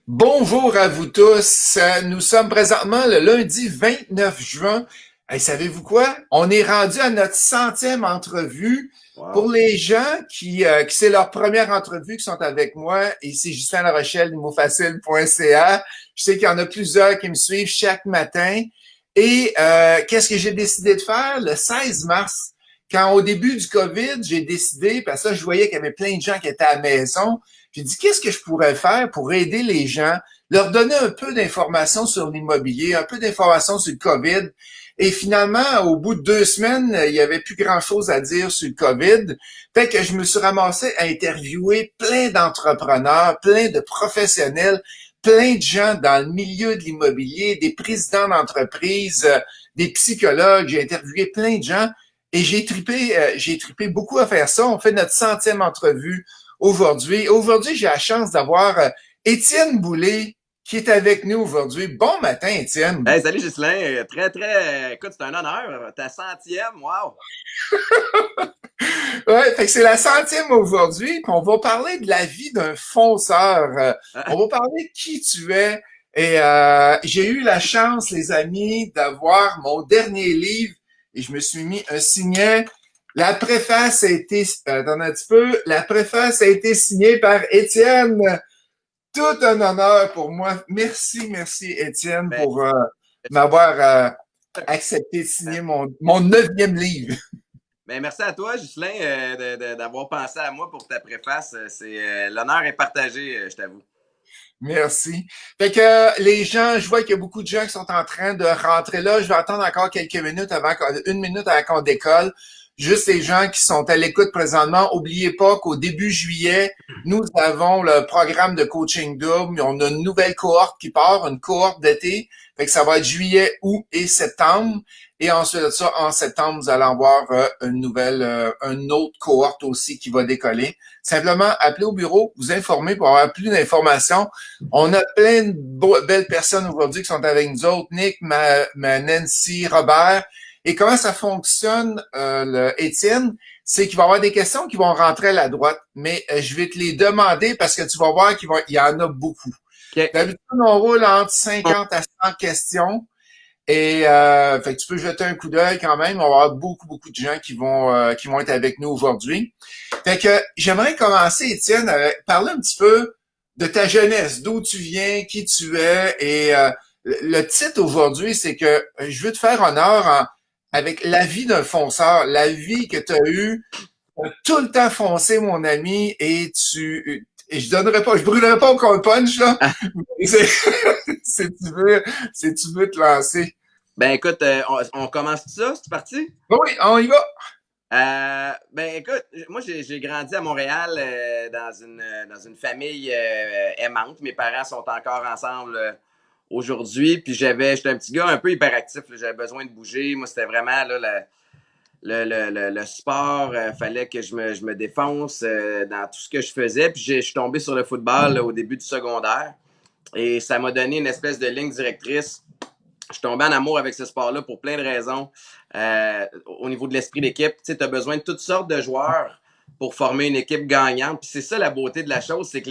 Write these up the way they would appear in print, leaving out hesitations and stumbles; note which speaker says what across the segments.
Speaker 1: Bonjour à vous tous. Nous sommes présentement le lundi 29 juin. Hey, savez-vous quoi? On est rendu à notre centième entrevue. Pour
Speaker 2: Wow.
Speaker 1: les gens qui c'est leur première entrevue qui sont avec moi, et c'est Justin Larochelle du motfacile.ca. Je sais qu'il y en a plusieurs qui me suivent chaque matin. Et qu'est-ce que j'ai décidé de faire? Le 16 mars, quand au début du COVID, j'ai décidé, parce que je voyais qu'il y avait plein de gens qui étaient à la maison, j'ai dit, qu'est-ce que je pourrais faire pour aider les gens, leur donner un peu d'informations sur l'immobilier, un peu d'informations sur le COVID. Et finalement, au bout de 2 semaines, il y avait plus grand-chose à dire sur le COVID. Fait que je me suis ramassé à interviewer plein d'entrepreneurs, plein de professionnels, plein de gens dans le milieu de l'immobilier, des présidents d'entreprise, des psychologues. J'ai interviewé plein de gens et j'ai tripé beaucoup à faire ça. On fait notre centième entrevue aujourd'hui. Aujourd'hui, j'ai la chance d'avoir Étienne Boulay qui est avec nous aujourd'hui. Bon matin, Étienne.
Speaker 2: Hey, salut Ghislain. Écoute, c'est un honneur. Ta centième, wow.
Speaker 1: Ouais, fait que c'est la centième aujourd'hui, puis on va parler de la vie d'un fonceur. On va parler de qui tu es. Et j'ai eu la chance, les amis, d'avoir mon dernier livre et je me suis mis un signet. La préface a été, attends un petit peu, la préface a été signée par Étienne. Tout un honneur pour moi. Merci, merci Étienne
Speaker 2: Ben,
Speaker 1: pour m'avoir accepté de signer mon neuvième livre.
Speaker 2: merci à toi, Ghislain, d'avoir pensé à moi pour ta préface. L'honneur est partagé, je t'avoue.
Speaker 1: Merci. Fait que les gens, je vois qu'il y a beaucoup de gens qui sont en train de rentrer là. Je vais attendre encore quelques minutes une minute avant qu'on décolle. Juste les gens qui sont à l'écoute présentement, oubliez pas qu'au début juillet, nous avons le programme de coaching double. On a une nouvelle cohorte qui part, une cohorte d'été. Fait que ça va être juillet, août et septembre. Et ensuite de ça, en septembre, nous allons avoir une autre cohorte aussi qui va décoller. Simplement, appelez au bureau, vous informer pour avoir plus d'informations. On a plein de belles personnes aujourd'hui qui sont avec nous autres. Nick, Nancy, Robert. Et comment ça fonctionne, Étienne? C'est qu'il va y avoir des questions qui vont rentrer à la droite, mais je vais te les demander parce que tu vas voir qu'il y en a beaucoup.
Speaker 2: OK.
Speaker 1: D'habitude, on roule entre 50 à 100 questions. Et fait que tu peux jeter un coup d'œil quand même. On va avoir beaucoup, beaucoup de gens qui vont être avec nous aujourd'hui. Fait que j'aimerais commencer, Étienne, avec parler un petit peu de ta jeunesse, d'où tu viens, qui tu es. Et le titre aujourd'hui, c'est que je veux te faire honneur avec la vie d'un fonceur, la vie que tu as eue. T'as tout le temps foncé, mon ami, et je brûlerai pas au compte punch, là. C'est, si tu veux te lancer.
Speaker 2: Ben écoute, on commence tout ça, c'est parti?
Speaker 1: Oui, on y va.
Speaker 2: Ben écoute, moi j'ai grandi à Montréal dans une famille aimante. Mes parents sont encore ensemble aujourd'hui. Puis j'étais un petit gars un peu hyperactif. J'avais besoin de bouger. Moi, c'était vraiment là, le sport. Fallait que je me défonce dans tout ce que je faisais. Puis je suis tombé sur le football là, au début du secondaire. Et ça m'a donné une espèce de ligne directrice. Je suis tombé en amour avec ce sport-là pour plein de raisons. Au niveau de l'esprit d'équipe, tu as besoin de toutes sortes de joueurs pour former une équipe gagnante. Puis c'est ça la beauté de la chose, c'est que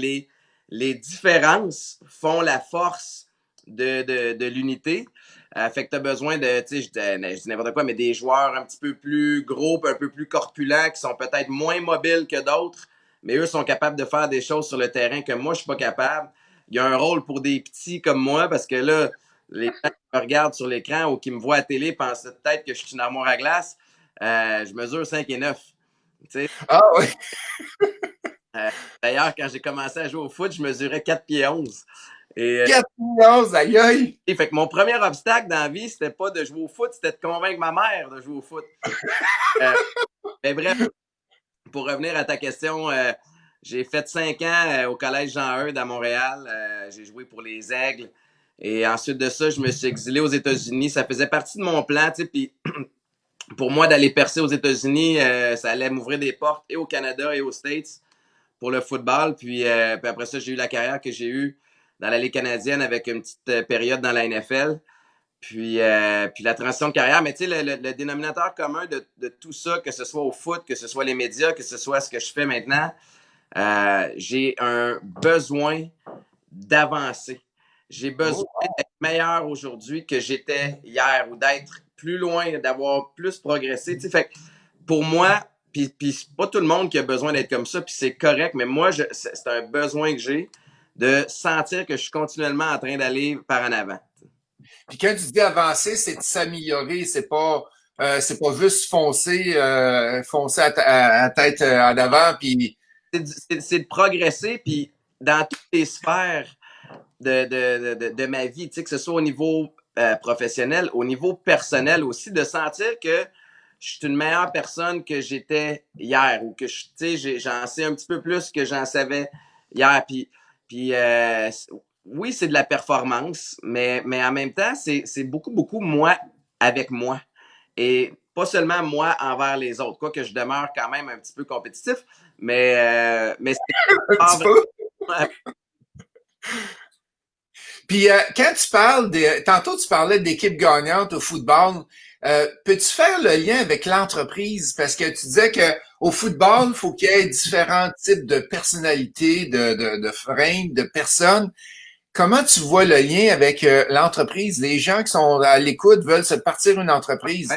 Speaker 2: les différences font la force de l'unité. Fait que tu as besoin de, tu sais, je dis n'importe quoi, mais des joueurs un petit peu plus gros, un peu plus corpulents, qui sont peut-être moins mobiles que d'autres, mais eux sont capables de faire des choses sur le terrain que moi, je suis pas capable. Il y a un rôle pour des petits comme moi, parce que là, les gens qui me regardent sur l'écran ou qui me voient à la télé pensent peut-être que je suis une armoire à glace. Je mesure 5 et 9. Tu sais,
Speaker 1: Ah oui.
Speaker 2: euh, d'ailleurs, quand j'ai commencé à jouer au foot, je mesurais 4 pieds 11. Et
Speaker 1: 4 aïe aïe.
Speaker 2: fait que mon premier obstacle dans la vie, c'était pas de jouer au foot, c'était de convaincre ma mère de jouer au foot. Euh, mais bref, pour revenir à ta question, j'ai fait 5 ans au collège Jean-Eudes à Montréal. J'ai joué pour les Aigles. Et ensuite de ça, je me suis exilé aux États-Unis. Ça faisait partie de mon plan, tu sais. Puis pour moi, d'aller percer aux États-Unis, ça allait m'ouvrir des portes et au Canada et aux States pour le football. Puis après ça, j'ai eu la carrière que j'ai eue dans la Ligue canadienne avec une petite période dans la NFL. Puis la transition de carrière, mais tu sais, le dénominateur commun de tout ça, que ce soit au foot, que ce soit les médias, que ce soit ce que je fais maintenant, j'ai un besoin d'avancer. J'ai besoin
Speaker 1: Oh,
Speaker 2: d'être meilleur aujourd'hui que j'étais hier ou d'être plus loin, d'avoir plus progressé. Tu sais, fait que pour moi, puis c'est pas tout le monde qui a besoin d'être comme ça, puis c'est correct, mais moi, c'est un besoin que j'ai de sentir que je suis continuellement en train d'aller par en avant.
Speaker 1: puis quand tu dis avancer, c'est de s'améliorer, c'est pas juste foncer à tête en avant, puis
Speaker 2: C'est de progresser, puis dans toutes les sphères de ma vie, tu sais, que ce soit au niveau professionnel, au niveau personnel aussi, de sentir que je suis une meilleure personne que j'étais hier ou que tu sais, j'en sais un petit peu plus que j'en savais hier. Puis oui, c'est de la performance, mais en même temps, c'est beaucoup, beaucoup moi avec moi. Et pas seulement moi envers les autres, quoique je demeure quand même un petit peu compétitif, mais c'est
Speaker 1: un petit peu.
Speaker 2: vraiment.
Speaker 1: Puis quand tu parles tantôt tu parlais d'équipe gagnante au football, peux-tu faire le lien avec l'entreprise? Parce que tu disais que au football, il faut qu'il y ait différents types de personnalités, de frames, de personnes. Comment tu vois le lien avec l'entreprise? Les gens qui sont à l'écoute veulent se partir une
Speaker 2: Ouais.
Speaker 1: entreprise.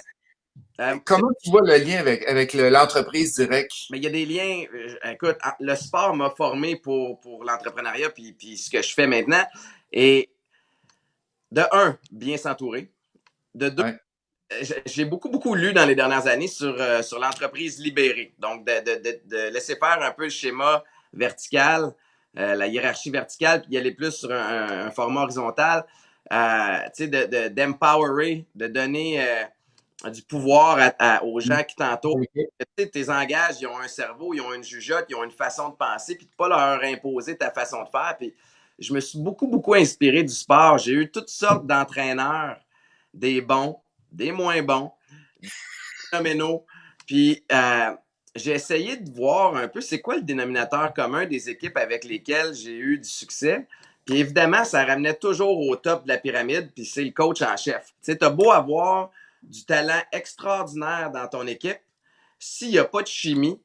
Speaker 1: Comment tu vois le lien avec l'entreprise directe?
Speaker 2: Mais il y a des liens. Écoute, le sport m'a formé pour l'entrepreneuriat puis ce que je fais maintenant. Et de un, bien s'entourer. De deux,
Speaker 1: Ouais.
Speaker 2: j'ai beaucoup, beaucoup lu dans les dernières années sur l'entreprise libérée. Donc, de laisser faire un peu le schéma vertical, la hiérarchie verticale, puis y aller plus sur un format horizontal. Tu sais, d'empowerer, de donner du pouvoir aux gens qui t'entourent. Tu sais, tes engages, ils ont un cerveau, ils ont une jugeote, ils ont une façon de penser, puis de pas leur imposer ta façon de faire. Puis je me suis beaucoup, beaucoup inspiré du sport. J'ai eu toutes sortes d'entraîneurs, des bons, des moins bons, des phénoménaux. Puis j'ai essayé de voir un peu c'est quoi le dénominateur commun des équipes avec lesquelles j'ai eu du succès. Puis évidemment, ça ramenait toujours au top de la pyramide, puis c'est le coach en chef. Tu sais, t'as beau avoir du talent extraordinaire dans ton équipe, s'il n'y a pas de chimie,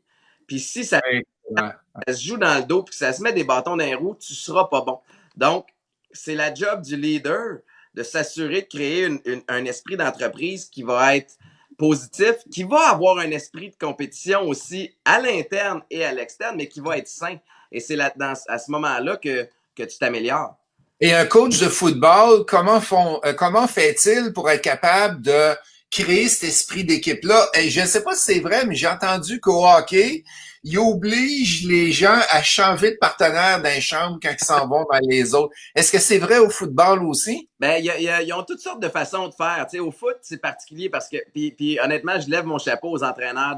Speaker 2: puis si ça,
Speaker 1: Ouais. Ouais.
Speaker 2: ça se joue dans le dos, puis que ça se met des bâtons dans les roues, tu ne seras pas bon. Donc, c'est la job du leader de s'assurer de créer un esprit d'entreprise qui va être positif, qui va avoir un esprit de compétition aussi à l'interne et à l'externe, mais qui va être sain. Et c'est à ce moment-là que tu t'améliores.
Speaker 1: Et un coach de football, comment fait-il pour être capable de créer cet esprit d'équipe-là? Et je ne sais pas si c'est vrai, mais j'ai entendu qu'au hockey, il oblige les gens à changer de partenaire d'un chambre quand ils s'en vont dans les autres. Est-ce que c'est vrai au football aussi?
Speaker 2: Ben, ils ont toutes sortes de façons de faire. Tu sais, au foot, c'est particulier parce que, puis honnêtement, je lève mon chapeau aux entraîneurs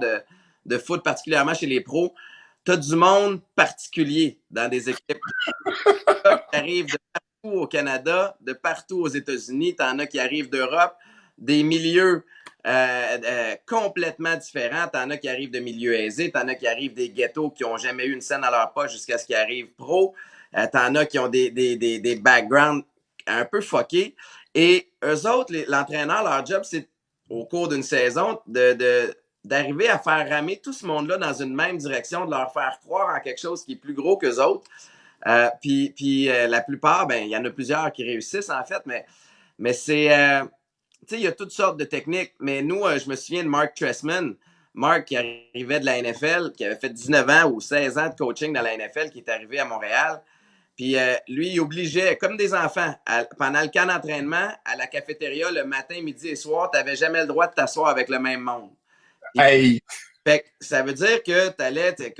Speaker 2: de foot, particulièrement chez les pros. Tu as du monde particulier dans des équipes qui arrivent de partout au Canada, de partout aux États-Unis. Tu en as qui arrivent d'Europe, des milieux complètement différents. Tu en as qui arrivent de milieux aisés, tu en as qui arrivent des ghettos qui n'ont jamais eu une scène à leur poche jusqu'à ce qu'ils arrivent pro. Tu en as qui ont des backgrounds un peu fuckés. Et eux autres, l'entraîneur, leur job, c'est au cours d'une saison d'arriver à faire ramer tout ce monde-là dans une même direction, de leur faire croire en quelque chose qui est plus gros qu'eux autres. Puis la plupart, ben, il y en a plusieurs qui réussissent en fait, mais c'est, tu sais, il y a toutes sortes de techniques. Mais nous, je me souviens de Mark Trestman. Mark qui arrivait de la NFL, qui avait fait 19 ans ou 16 ans de coaching dans la NFL, qui est arrivé à Montréal. Puis lui, il obligeait, comme des enfants, pendant le camp d'entraînement, à la cafétéria, le matin, midi et soir, tu n'avais jamais le droit de t'asseoir avec le même monde. Puis,
Speaker 1: Hey,
Speaker 2: fait que ça veut dire que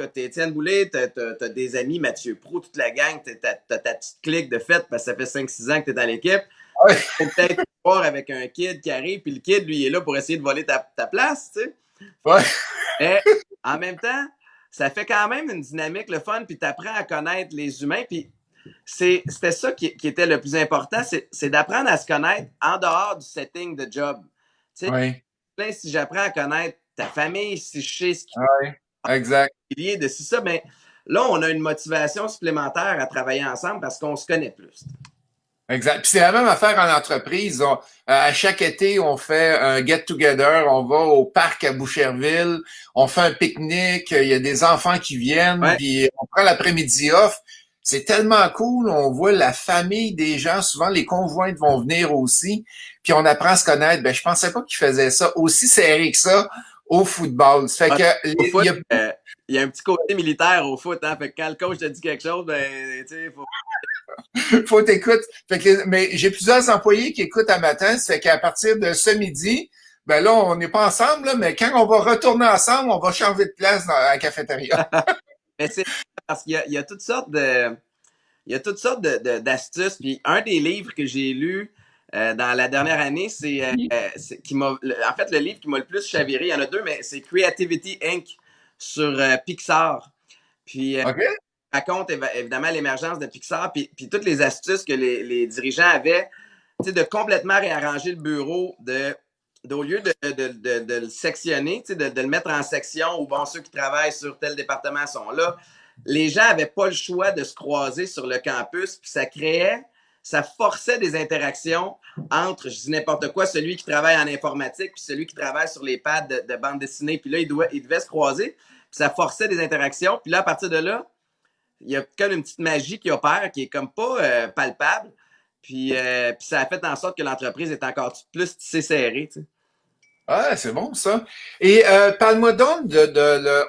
Speaker 2: t'es Étienne Boulay, t'as des amis, Mathieu Pro, toute la gang, t'as ta petite clique de fête parce que ça fait 5-6 ans que t'es dans l'équipe.
Speaker 1: ouais,
Speaker 2: Faut peut-être voir avec un kid qui arrive, puis le kid, lui, il est là pour essayer de voler ta place, tu sais.
Speaker 1: ouais,
Speaker 2: Mais en même temps, ça fait quand même une dynamique, le fun, puis t'apprends à connaître les humains, puis c'était ça qui était le plus important, c'est d'apprendre à se connaître en dehors du setting de job. Tu
Speaker 1: ouais,
Speaker 2: sais, si j'apprends à connaître ta famille, si je sais ce qui
Speaker 1: ouais, exact.
Speaker 2: est de si ça, mais là, on a une motivation supplémentaire à travailler ensemble parce qu'on se connaît plus.
Speaker 1: Exact. Puis c'est la même affaire en entreprise. À chaque été, on fait un get-together, on va au parc à Boucherville, on fait un pique-nique, il y a des enfants qui viennent,
Speaker 2: Ouais.
Speaker 1: puis on prend l'après-midi off. c'est tellement cool. On voit la famille des gens. Souvent, les conjoints vont venir aussi. Puis on apprend à se connaître. Ben, je pensais pas qu'ils faisaient ça aussi serré que ça au football. Ça fait
Speaker 2: Ah,
Speaker 1: que
Speaker 2: au
Speaker 1: il
Speaker 2: foot,
Speaker 1: y a
Speaker 2: il y a un petit côté militaire au foot, hein. Fait que quand le coach te dit quelque chose, ben, tu sais, faut.
Speaker 1: faut t'écouter. Fait que, mais j'ai plusieurs employés qui écoutent à matin. Ça fait qu'à partir de ce midi, ben là, on n'est pas ensemble, là, mais quand on va retourner ensemble, on va changer de place dans la cafétéria.
Speaker 2: Mais c'est parce il y a toutes sortes il y a toutes sortes d'astuces. Puis un des livres que j'ai lu dans la dernière année, qui m'a, en fait, le livre qui m'a le plus chaviré, il y en a deux, mais c'est Creativity Inc. sur Pixar. Puis
Speaker 1: OK?
Speaker 2: raconte évidemment l'émergence de Pixar, puis toutes les astuces que les dirigeants avaient, tu sais, de complètement réarranger le bureau, au lieu de le sectionner, de le mettre en section où bon, ceux qui travaillent sur tel département sont là. Les gens n'avaient pas le choix de se croiser sur le campus, puis ça forçait des interactions entre, je dis n'importe quoi, celui qui travaille en informatique puis celui qui travaille sur les pads de bande dessinée. Puis là, ils devaient se croiser, puis ça forçait des interactions. Puis là, à partir de là, il y a comme une petite magie qui opère, qui est comme pas palpable. Puis ça a fait en sorte que l'entreprise est encore plus tissée serrée. Tu sais.
Speaker 1: Ah, c'est bon ça. Et parle-moi donc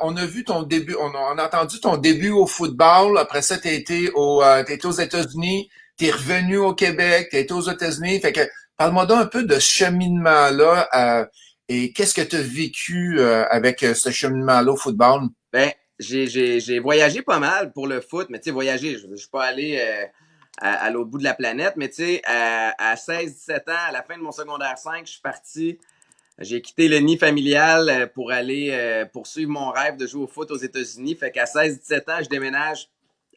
Speaker 1: on a vu ton début, on a entendu ton début au football. Après ça, t'as été aux États-Unis, t'es revenu au Québec, t'as été aux États-Unis. Fait que parle-moi donc un peu de ce cheminement-là et qu'est-ce que tu as vécu avec ce cheminement-là au football?
Speaker 2: Ben, j'ai voyagé pas mal pour le foot, mais tu sais, voyager, je suis pas allé à l'autre bout de la planète, mais tu sais, à 16-17 ans, à la fin de mon secondaire 5, je suis parti. J'ai quitté le nid familial pour aller poursuivre mon rêve de jouer au foot aux États-Unis. Fait qu'à 16-17 ans, je déménage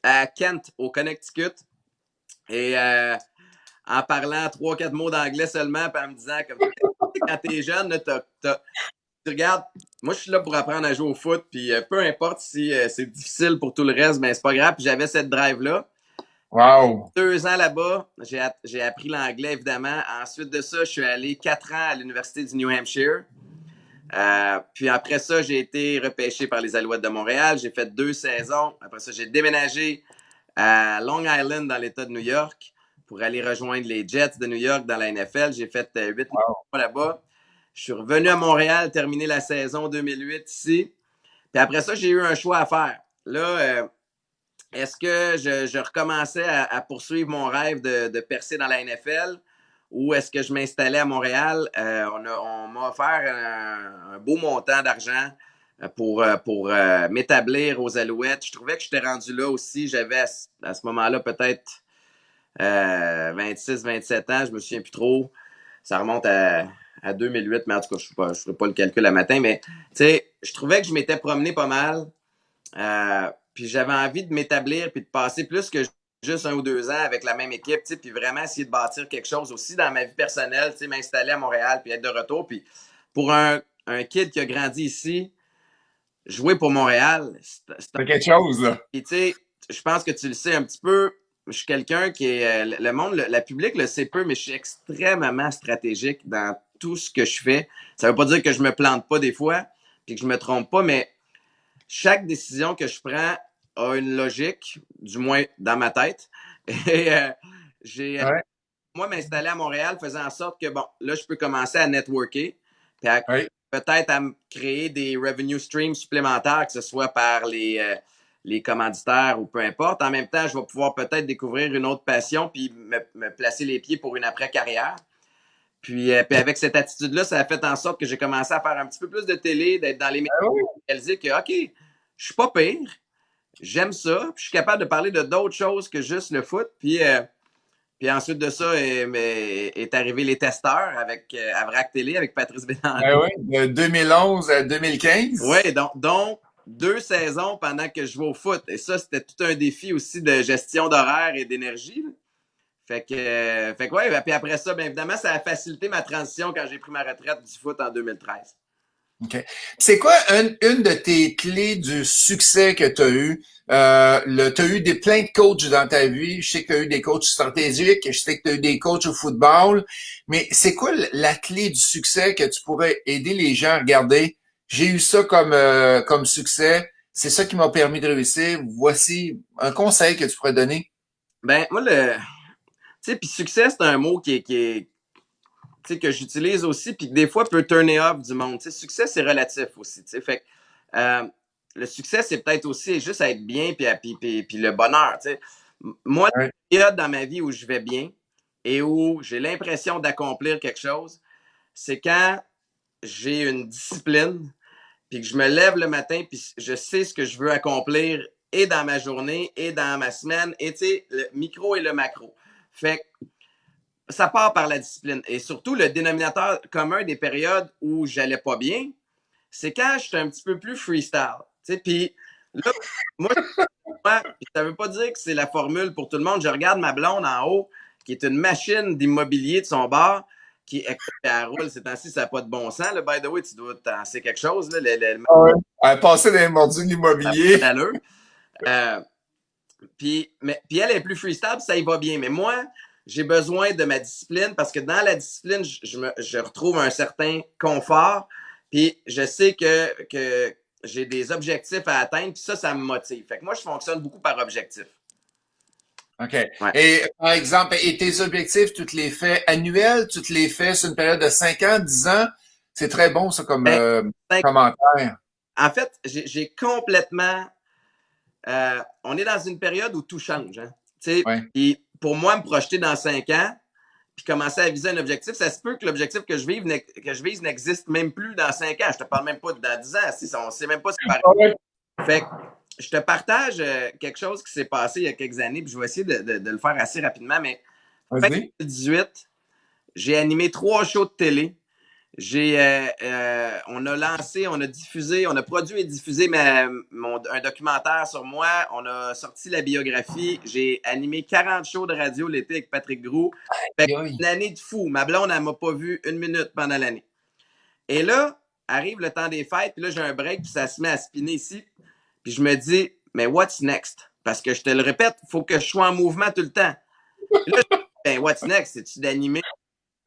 Speaker 2: à Kent, au Connecticut. Et en parlant 3-4 mots d'anglais seulement, puis en me disant, comme quand t'es jeune, là, tu regardes, moi je suis là pour apprendre à jouer au foot, puis peu importe si c'est difficile pour tout le reste, ben c'est pas grave. Puis j'avais cette drive-là.
Speaker 1: Wow!
Speaker 2: 2 ans là-bas, j'ai appris l'anglais évidemment. Ensuite de ça, je suis allé 4 ans à l'Université du New Hampshire. Puis après ça, j'ai été repêché par les Alouettes de Montréal. J'ai fait 2 saisons. Après ça, j'ai déménagé à Long Island dans l'État de New York pour aller rejoindre les Jets de New York dans la NFL. J'ai fait 8 mois là-bas. Je suis revenu à Montréal, terminé la saison 2008 ici. Puis après ça, j'ai eu un choix à faire. Là, est-ce que je recommençais à poursuivre mon rêve de percer dans la NFL ou est-ce que je m'installais à Montréal? On m'a offert un beau montant d'argent pour m'établir aux Alouettes. Je trouvais que j'étais rendu là aussi. J'avais à ce moment-là peut-être 26-27 ans, je me souviens plus trop. Ça remonte à 2008, mais en tout cas, je ne ferai pas le calcul le matin. Mais tu sais, je trouvais que je m'étais promené pas mal. Puis j'avais envie de m'établir puis de passer plus que juste 1 ou 2 ans avec la même équipe, puis vraiment essayer de bâtir quelque chose aussi dans ma vie personnelle, m'installer à Montréal puis être de retour. Puis pour un kid qui a grandi ici, jouer pour Montréal,
Speaker 1: C'est quelque chose, là.
Speaker 2: puis tu sais, je pense que tu le sais un petit peu. Je suis quelqu'un qui est. Le monde, la public le sait peu, mais je suis extrêmement stratégique dans tout ce que je fais. Ça veut pas dire que je me plante pas des fois, puis que je me trompe pas, mais chaque décision que je prends a une logique, du moins dans ma tête. Et
Speaker 1: Ouais,
Speaker 2: moi, m'installer à Montréal faisait en sorte que, bon, là, je peux commencer à networker, puis
Speaker 1: ouais.
Speaker 2: peut-être à me créer des revenue streams supplémentaires, que ce soit par les commanditaires ou peu importe. En même temps, je vais pouvoir peut-être découvrir une autre passion puis me placer les pieds pour une après-carrière. Puis avec cette attitude-là, ça a fait en sorte que j'ai commencé à faire un petit peu plus de télé, d'être dans les médias,
Speaker 1: Ah oui.
Speaker 2: réaliser que, OK, je suis pas pire, j'aime ça, puis je suis capable de parler de d'autres choses que juste le foot. Puis ensuite de ça est arrivé les testeurs à Vrac Télé avec Patrice Bélanger.
Speaker 1: Ben oui, de 2011 à 2015.
Speaker 2: Oui, donc 2 saisons pendant que je jouais au foot. Et ça, c'était tout un défi aussi de gestion d'horaire et d'énergie. Là. Fait que ouais, puis après ça, bien évidemment, ça a facilité ma transition quand j'ai pris ma retraite du foot en 2013.
Speaker 1: OK. C'est quoi une de tes clés du succès que tu as eu? Tu as eu plein de coachs dans ta vie. Je sais que tu as eu des coachs stratégiques, je sais que tu as eu des coachs au football, mais c'est quoi la clé du succès que tu pourrais aider les gens à regarder? J'ai eu ça comme succès. c'est ça qui m'a permis de réussir. Voici un conseil que tu pourrais donner.
Speaker 2: Ben, moi, tu sais, puis succès, c'est un mot tu sais, que j'utilise aussi, puis que des fois peut turner off du monde. Tu sais, succès, c'est relatif aussi. Tu sais, fait que, le succès, c'est peut-être aussi juste être bien, puis le bonheur. Tu sais. Moi,
Speaker 1: Ouais.
Speaker 2: la période dans ma vie où je vais bien et où j'ai l'impression d'accomplir quelque chose, c'est quand j'ai une discipline, puis que je me lève le matin, puis je sais ce que je veux accomplir et dans ma journée et dans ma semaine, et tu sais, le micro et le macro. Fait que ça part par la discipline. Et surtout, le dénominateur commun des périodes où j'allais pas bien, c'est quand j'étais un petit peu plus freestyle. Tu sais, puis là, moi, ça veut pas dire que c'est la formule pour tout le monde. Je regarde ma blonde en haut, qui est une machine d'immobilier de son bar, qui elle roule ces temps-ci, ça n'a pas de bon sens. Là, by the way, tu dois t'en sais quelque chose. Là,
Speaker 1: Ah ouais. Passer dans les mordus de
Speaker 2: ça n'a pas
Speaker 1: l'immobilier.
Speaker 2: d'allure. Euh, puis elle est plus freestyle, ça y va bien. Mais moi, j'ai besoin de ma discipline parce que dans la discipline, je retrouve un certain confort. Puis je sais que j'ai des objectifs à atteindre. Puis ça me motive. Fait que moi, je fonctionne beaucoup par objectif.
Speaker 1: OK.
Speaker 2: Ouais.
Speaker 1: Et par exemple, et tes objectifs, tu te les fais annuels, tu te les fais sur une période de 5 ans, 10 ans? C'est très bon, ça, comme
Speaker 2: Ben,
Speaker 1: commentaire.
Speaker 2: en fait, j'ai complètement. On est dans une période où tout change. Hein?
Speaker 1: Ouais.
Speaker 2: Puis pour moi, me projeter dans 5 ans, puis commencer à viser un objectif, ça se peut que l'objectif que je vise n'existe même plus dans 5 ans. Je te parle même pas de dans 10 ans. Si on sait même pas si c'est pareil.
Speaker 1: Ouais.
Speaker 2: Fait que je te partage quelque chose qui s'est passé il y a quelques années, puis je vais essayer de le faire assez rapidement, mais fin
Speaker 1: Vas-y.
Speaker 2: 2018, j'ai animé 3 shows de télé. On a lancé, on a diffusé, on a produit et diffusé un documentaire sur moi. On a sorti la biographie. J'ai animé 40 shows de radio l'été avec Patrick Groux. Fait que
Speaker 1: Aïe.
Speaker 2: une année de fou. Ma blonde, elle m'a pas vu une minute pendant l'année. Et là, arrive le temps des fêtes, puis là, j'ai un break, puis ça se met à spinner ici. Puis je me dis, mais what's next? Parce que je te le répète, il faut que je sois en mouvement tout le temps. Puis là, je me dis, ben, what's next? C'est-tu d'animer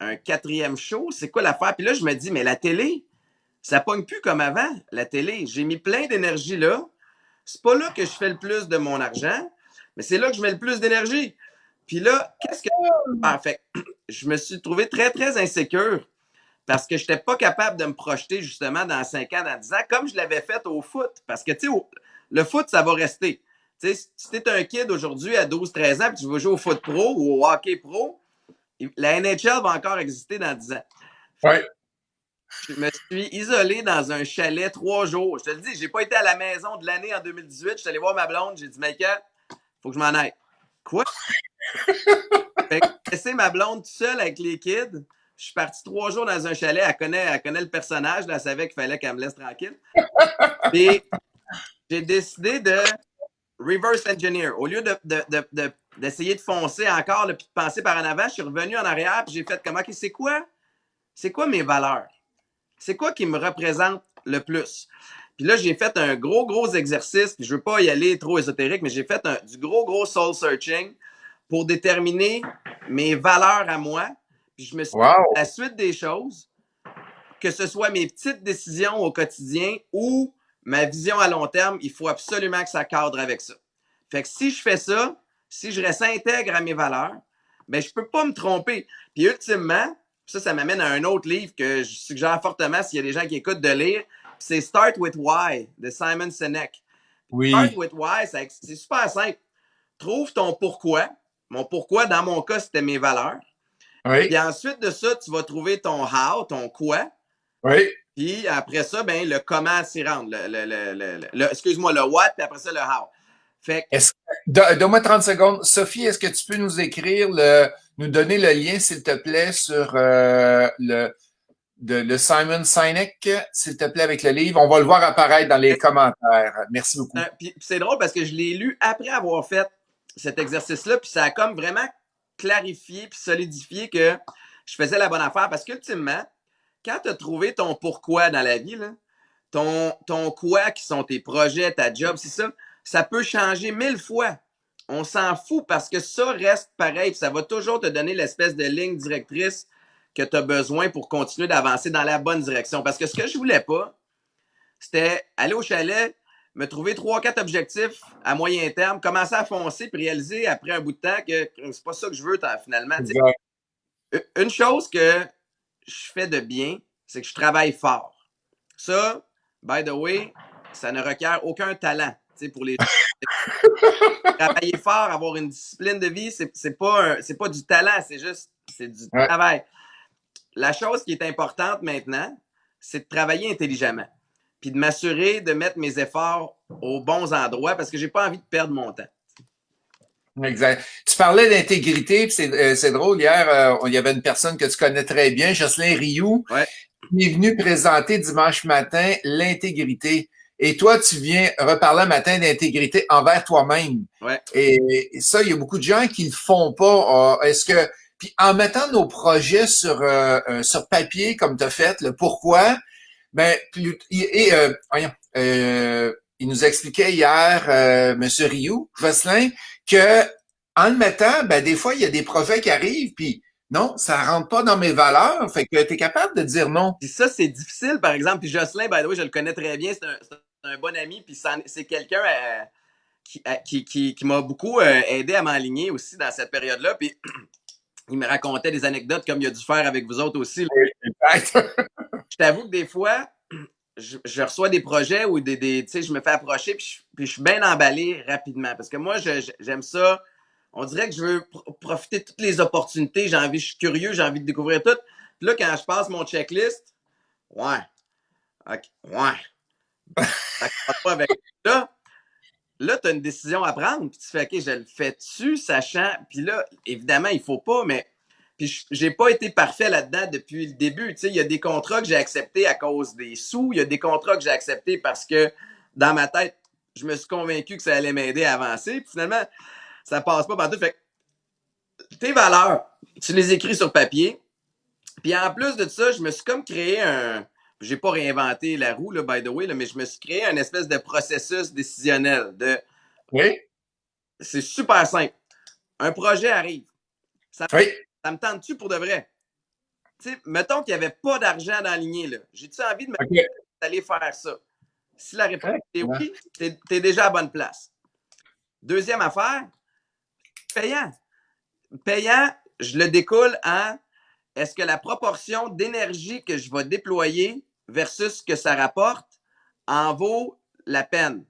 Speaker 2: un 4e show? C'est quoi l'affaire? Puis là, je me dis, mais la télé, ça pogne plus comme avant, la télé. J'ai mis plein d'énergie là. C'est pas là que je fais le plus de mon argent, mais c'est là que je mets le plus d'énergie. Puis là, qu'est-ce que en fait, je me suis trouvé très, très insécure parce que je n'étais pas capable de me projeter justement dans 5 ans, dans 10 ans, comme je l'avais fait au foot. Parce que, tu sais, le foot, ça va rester. Tu sais, si tu es un kid aujourd'hui à 12-13 ans et tu veux jouer au foot pro ou au hockey pro, la NHL va encore exister dans 10 ans.
Speaker 1: Ouais.
Speaker 2: Je me suis isolé dans un chalet 3 jours. Je te le dis, j'ai pas été à la maison de l'année en 2018. Je suis allé voir ma blonde. J'ai dit, Micah, faut que je m'en aille. Quoi? Fait que j'ai laissé ma blonde toute seule avec les kids. Je suis parti 3 jours dans un chalet. Elle connaît le personnage. Là, elle savait qu'il fallait qu'elle me laisse tranquille. Et j'ai décidé de reverse engineer. Au lieu d'essayer de foncer encore et de penser par en avant, je suis revenu en arrière et j'ai fait comme, OK, c'est quoi mes valeurs? C'est quoi qui me représente le plus? Puis là, j'ai fait un gros exercice, puis je veux pas y aller trop ésotérique, mais j'ai fait du gros soul searching pour déterminer mes valeurs à moi. Puis je me suis dit,
Speaker 1: Wow.
Speaker 2: la suite des choses, que ce soit mes petites décisions au quotidien ou ma vision à long terme, il faut absolument que ça cadre avec ça. Fait que si je fais ça, si je reste intègre à mes valeurs, ben je peux pas me tromper. Puis ultimement, ça m'amène à un autre livre que je suggère fortement s'il y a des gens qui écoutent de lire. C'est Start with Why de Simon Sinek. Start
Speaker 1: Oui.
Speaker 2: with Why, c'est super simple. Trouve ton pourquoi. Mon pourquoi, dans mon cas, c'était mes valeurs.
Speaker 1: Oui.
Speaker 2: Puis ensuite de ça, tu vas trouver ton how, ton quoi.
Speaker 1: Oui.
Speaker 2: Puis après ça, ben, le comment s'y rendre. Excuse-moi, le what, puis après ça, le how. Fait que,
Speaker 1: Donne-moi 30 secondes. Sophie, est-ce que tu peux nous écrire nous donner le lien, s'il te plaît, sur le Simon Sinek, s'il te plaît, avec le livre. On va le voir apparaître dans les commentaires. Merci beaucoup.
Speaker 2: puis c'est drôle parce que je l'ai lu après avoir fait cet exercice-là, puis ça a comme vraiment clarifié puis solidifié que je faisais la bonne affaire parce qu'ultimement, quand tu as trouvé ton pourquoi dans la vie, là, ton quoi qui sont tes projets, ta job, c'est ça, ça peut changer 1000 fois. On s'en fout parce que ça reste pareil. Ça va toujours te donner l'espèce de ligne directrice que tu as besoin pour continuer d'avancer dans la bonne direction. Parce que ce que je voulais pas, c'était aller au chalet, me trouver 3-4 objectifs à moyen terme, commencer à foncer puis réaliser après un bout de temps que c'est pas ça que je veux finalement.
Speaker 1: Exact.
Speaker 2: Une chose que je fais de bien, c'est que je travaille fort. Ça, by the way, ça ne requiert aucun talent. Pour les travailler fort, avoir une discipline de vie, c'est pas du talent, c'est du
Speaker 1: Ouais.
Speaker 2: travail. La chose qui est importante maintenant, c'est de travailler intelligemment. Puis de m'assurer de mettre mes efforts aux bons endroits parce que j'ai pas envie de perdre mon temps.
Speaker 1: Exact. Tu parlais d'intégrité, puis c'est drôle. Hier, il y avait une personne que tu connais très bien, Jocelyn Rioux,
Speaker 2: Ouais.
Speaker 1: qui est venu présenter dimanche matin l'intégrité. Et toi, tu viens reparler un matin d'intégrité envers toi-même.
Speaker 2: Ouais.
Speaker 1: Et ça, il y a beaucoup de gens qui le font pas. Est-ce que puis en mettant nos projets sur papier comme tu as fait, le pourquoi, ben voyons, il nous expliquait hier, Monsieur Rioux, Jocelyn, que en le mettant, ben des fois, il y a des projets qui arrivent, puis non, ça rentre pas dans mes valeurs. Fait que tu es capable de dire non.
Speaker 2: Puis ça, c'est difficile, par exemple. Puis Jocelyn, by the way, je le connais très bien. C'est un bon ami. Puis c'est quelqu'un qui m'a beaucoup aidé à m'aligner aussi dans cette période-là. Puis il me racontait des anecdotes comme il a dû faire avec vous autres aussi.
Speaker 1: Exact.
Speaker 2: Je t'avoue que des fois, je reçois des projets où tu sais, je me fais approcher puis je suis bien emballé rapidement. Parce que moi, j'aime ça. On dirait que je veux profiter de toutes les opportunités. Je suis curieux, j'ai envie de découvrir tout. Puis là, quand je passe mon checklist, ouais, ok, ouais, ça pas avec là, tu as une décision à prendre, puis tu fais, OK, je le fais-tu, sachant, puis là, évidemment, il faut pas, mais puis j'ai pas été parfait là-dedans depuis le début. Tu sais, il y a des contrats que j'ai acceptés à cause des sous, il y a des contrats que j'ai acceptés parce que dans ma tête, je me suis convaincu que ça allait m'aider à avancer, puis finalement, ça passe pas partout. Fait que tes valeurs, tu les écris sur papier, puis en plus de ça, je me suis comme créé un. J'ai pas réinventé la roue, là, by the way, là, mais je me suis créé un espèce de processus décisionnel.
Speaker 1: Oui.
Speaker 2: C'est super simple. Un projet arrive. Ça,
Speaker 1: Oui.
Speaker 2: ça me tente-tu pour de vrai? T'sais, mettons qu'il n'y avait pas d'argent dans la lignée. Là. J'ai-tu envie d'aller faire ça? Si la réponse est oui, t'es déjà à bonne place. Deuxième affaire, payant. Payant, je le découle en est-ce que la proportion d'énergie que je vais déployer versus ce que ça rapporte en vaut la peine?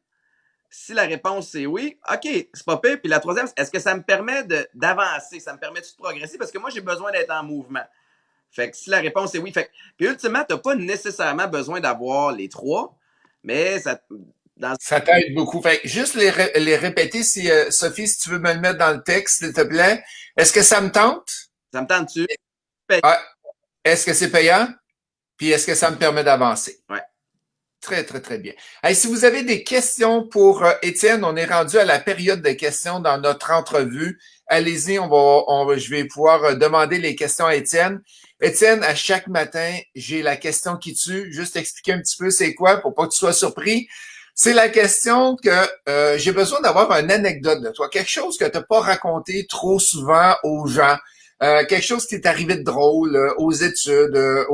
Speaker 2: Si la réponse c'est oui, OK, c'est pas pire. Puis la troisième, est-ce que ça me permet d'avancer? Ça me permet de progresser? Parce que moi, j'ai besoin d'être en mouvement. Fait que si la réponse est oui, puis ultimement, tu n'as pas nécessairement besoin d'avoir les trois, mais
Speaker 1: ça t'aide beaucoup. Fait que juste les répéter, si Sophie, si tu veux me le mettre dans le texte, s'il te plaît. Est-ce que ça me tente?
Speaker 2: Ça me tente-tu?
Speaker 1: Ah, est-ce que c'est payant? Puis est-ce que ça me permet d'avancer?
Speaker 2: Ouais.
Speaker 1: Très, très, très bien. Hey, si vous avez des questions pour Étienne, on est rendu à la période de questions dans notre entrevue. Allez-y, je vais pouvoir demander les questions à Étienne. Étienne, à chaque matin, j'ai la question qui tue. Juste expliquer un petit peu c'est quoi pour pas que tu sois surpris. C'est la question que j'ai besoin d'avoir une anecdote de toi, quelque chose que tu n'as pas raconté trop souvent aux gens. Quelque chose qui est arrivé de drôle aux études,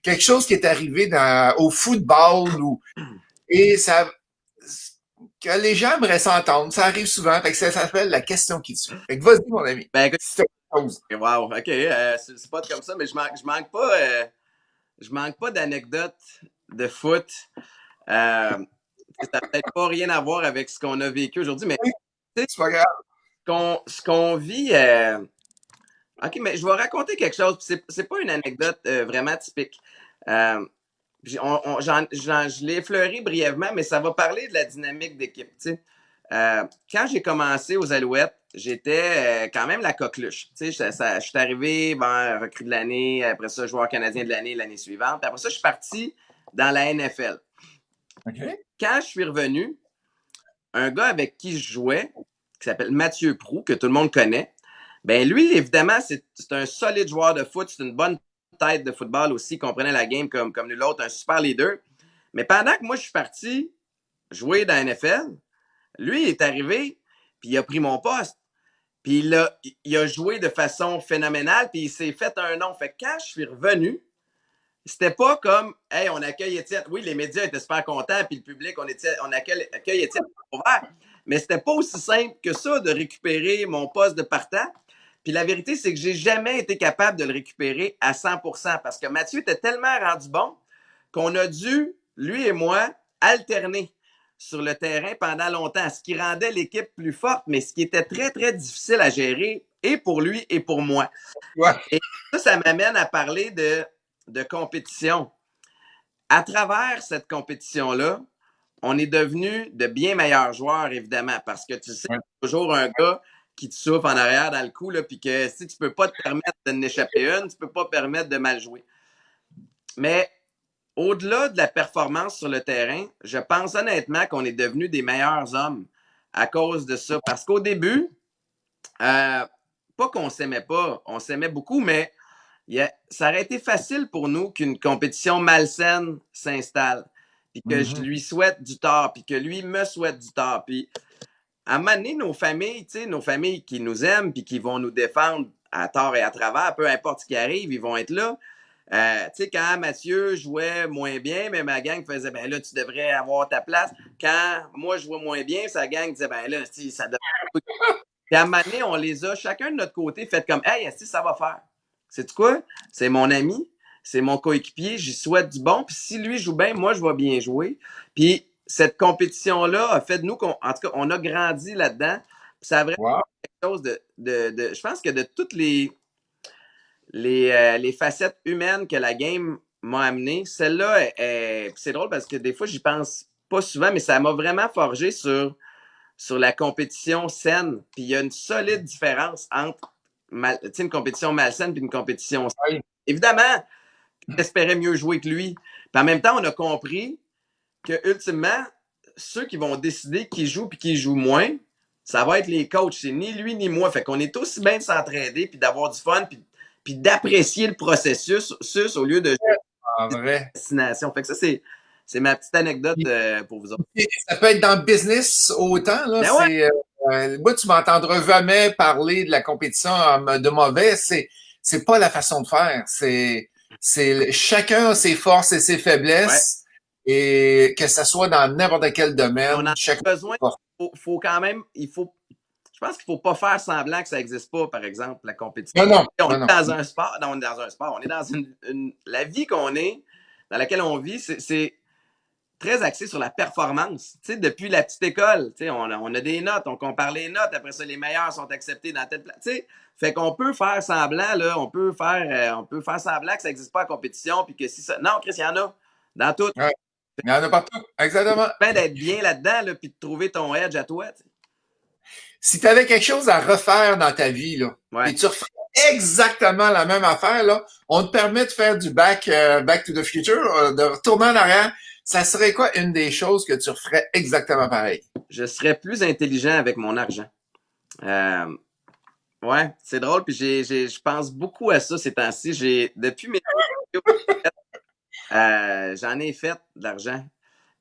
Speaker 1: quelque chose qui est arrivé au football et ça que les gens aimeraient s'entendre. Ça arrive souvent. Fait que ça s'appelle la question qui tue. Fait que vas-y, mon ami.
Speaker 2: Ben écoute,
Speaker 1: c'est chose.
Speaker 2: wow, OK, c'est pas comme ça, mais je manque pas d'anecdotes de foot. Ça n'a peut-être pas rien à voir avec ce qu'on a vécu aujourd'hui, mais
Speaker 1: C'est pas grave.
Speaker 2: ce qu'on vit. OK, mais je vais raconter quelque chose. C'est pas une anecdote vraiment typique. Je l'ai effleuré brièvement, mais ça va parler de la dynamique d'équipe. Quand j'ai commencé aux Alouettes, j'étais quand même la coqueluche. Je suis arrivé, recrue de l'année, après ça, joueur canadien de l'année suivante. Puis après ça, je suis parti dans la NFL.
Speaker 1: Okay.
Speaker 2: Quand je suis revenu, un gars avec qui je jouais, qui s'appelle Mathieu Proulx, que tout le monde connaît, ben lui, évidemment, c'est un solide joueur de foot, c'est une bonne tête de football aussi, il comprenait la game comme nul autre, un super leader. Mais pendant que moi, je suis parti jouer dans la NFL, lui, il est arrivé, puis il a pris mon poste. Puis il a joué de façon phénoménale, puis il s'est fait un nom. Fait que quand je suis revenu, c'était pas comme, hey, on accueille Étienne. Oui, les médias étaient super contents, puis le public, on accueille Étienne ouvert. Mais c'était pas aussi simple que ça de récupérer mon poste de partant. Puis la vérité, c'est que j'ai jamais été capable de le récupérer à 100% parce que Mathieu était tellement rendu bon qu'on a dû, lui et moi, alterner sur le terrain pendant longtemps, ce qui rendait l'équipe plus forte, mais ce qui était très, très difficile à gérer, et pour lui et pour moi.
Speaker 1: Ouais.
Speaker 2: Et ça m'amène à parler de compétition. À travers cette compétition-là, on est devenu de bien meilleurs joueurs, évidemment, parce que tu sais, il y a toujours un gars qui te souffle en arrière dans le cou, puis que si tu peux pas te permettre de n'échapper une, tu peux pas te permettre de mal jouer. Mais au-delà de la performance sur le terrain, je pense honnêtement qu'on est devenu des meilleurs hommes à cause de ça. Parce qu'au début, pas qu'on s'aimait pas, on s'aimait beaucoup, mais ça aurait été facile pour nous qu'une compétition malsaine s'installe, puis que je lui souhaite du tort, puis que lui me souhaite du tort. Puis à un moment donné, nos familles qui nous aiment, puis qui vont nous défendre à tort et à travers, peu importe ce qui arrive, ils vont être là. Quand Mathieu jouait moins bien, mais ma gang faisait, ben là, tu devrais avoir ta place. Quand moi, je jouais moins bien, sa gang disait, ben là, ça devrait. Puis à un moment donné, on les a, chacun de notre côté, fait comme, hey, ça va faire. C'est quoi? C'est mon ami, c'est mon coéquipier, j'y souhaite du bon. Puis si lui joue bien, moi, je vais bien jouer. Puis cette compétition-là a fait de nous, en tout cas, on a grandi là-dedans. Puis ça a vraiment quelque chose je pense que de toutes les facettes humaines que la game m'a amené, celle-là, c'est drôle parce que des fois, j'y pense pas souvent, mais ça m'a vraiment forgé sur la compétition saine. Puis il y a une solide différence entre une compétition malsaine et une compétition saine.
Speaker 1: Oui.
Speaker 2: Évidemment, j'espérais mieux jouer que lui. Puis en même temps, on a compris que ultimement, ceux qui vont décider qui joue et qui joue moins, ça va être les coachs. C'est ni lui ni moi. Fait qu'on est aussi bien de s'entraider puis d'avoir du fun puis d'apprécier le processus au lieu de jouer
Speaker 1: En vrai.
Speaker 2: destination. Fait que ça, c'est ma petite anecdote pour vous autres.
Speaker 1: Ça peut être dans le business autant, là.
Speaker 2: Ben ouais.
Speaker 1: Moi, tu m'entendras jamais parler de la compétition de mauvais. C'est pas la façon de faire. Chacun a ses forces et ses faiblesses. Et que ça soit dans n'importe quel domaine.
Speaker 2: On en a
Speaker 1: chacun
Speaker 2: besoin. Faut quand même, je pense qu'il faut pas faire semblant que ça n'existe pas, par exemple, la compétition.
Speaker 1: Non,
Speaker 2: On est
Speaker 1: non.
Speaker 2: dans un sport, on est dans un sport, on est dans la vie qu'on est, dans laquelle on vit, c'est très axé sur la performance. Tu sais, depuis la petite école, tu sais, on a des notes, on compare les notes, après ça, les meilleurs sont acceptés dans telle place. Tu sais, fait qu'on peut faire semblant, là, on peut faire semblant que ça n'existe pas en compétition, puis que si ça. Non, Chris, il y en a. Dans tout.
Speaker 1: Ouais. Il y en a partout. Exactement.
Speaker 2: C'est d'être bien là-dedans, là, puis de trouver ton edge à toi. Tu sais.
Speaker 1: Si tu avais quelque chose à refaire dans ta vie, là, et tu referais exactement la même affaire, là, on te permet de faire du back to the future, de retourner en arrière. Ça serait quoi une des choses que tu referais exactement pareil?
Speaker 2: Je serais plus intelligent avec mon argent. Ouais, c'est drôle, puis je pense beaucoup à ça ces temps-ci. Depuis mes j'en ai fait de l'argent.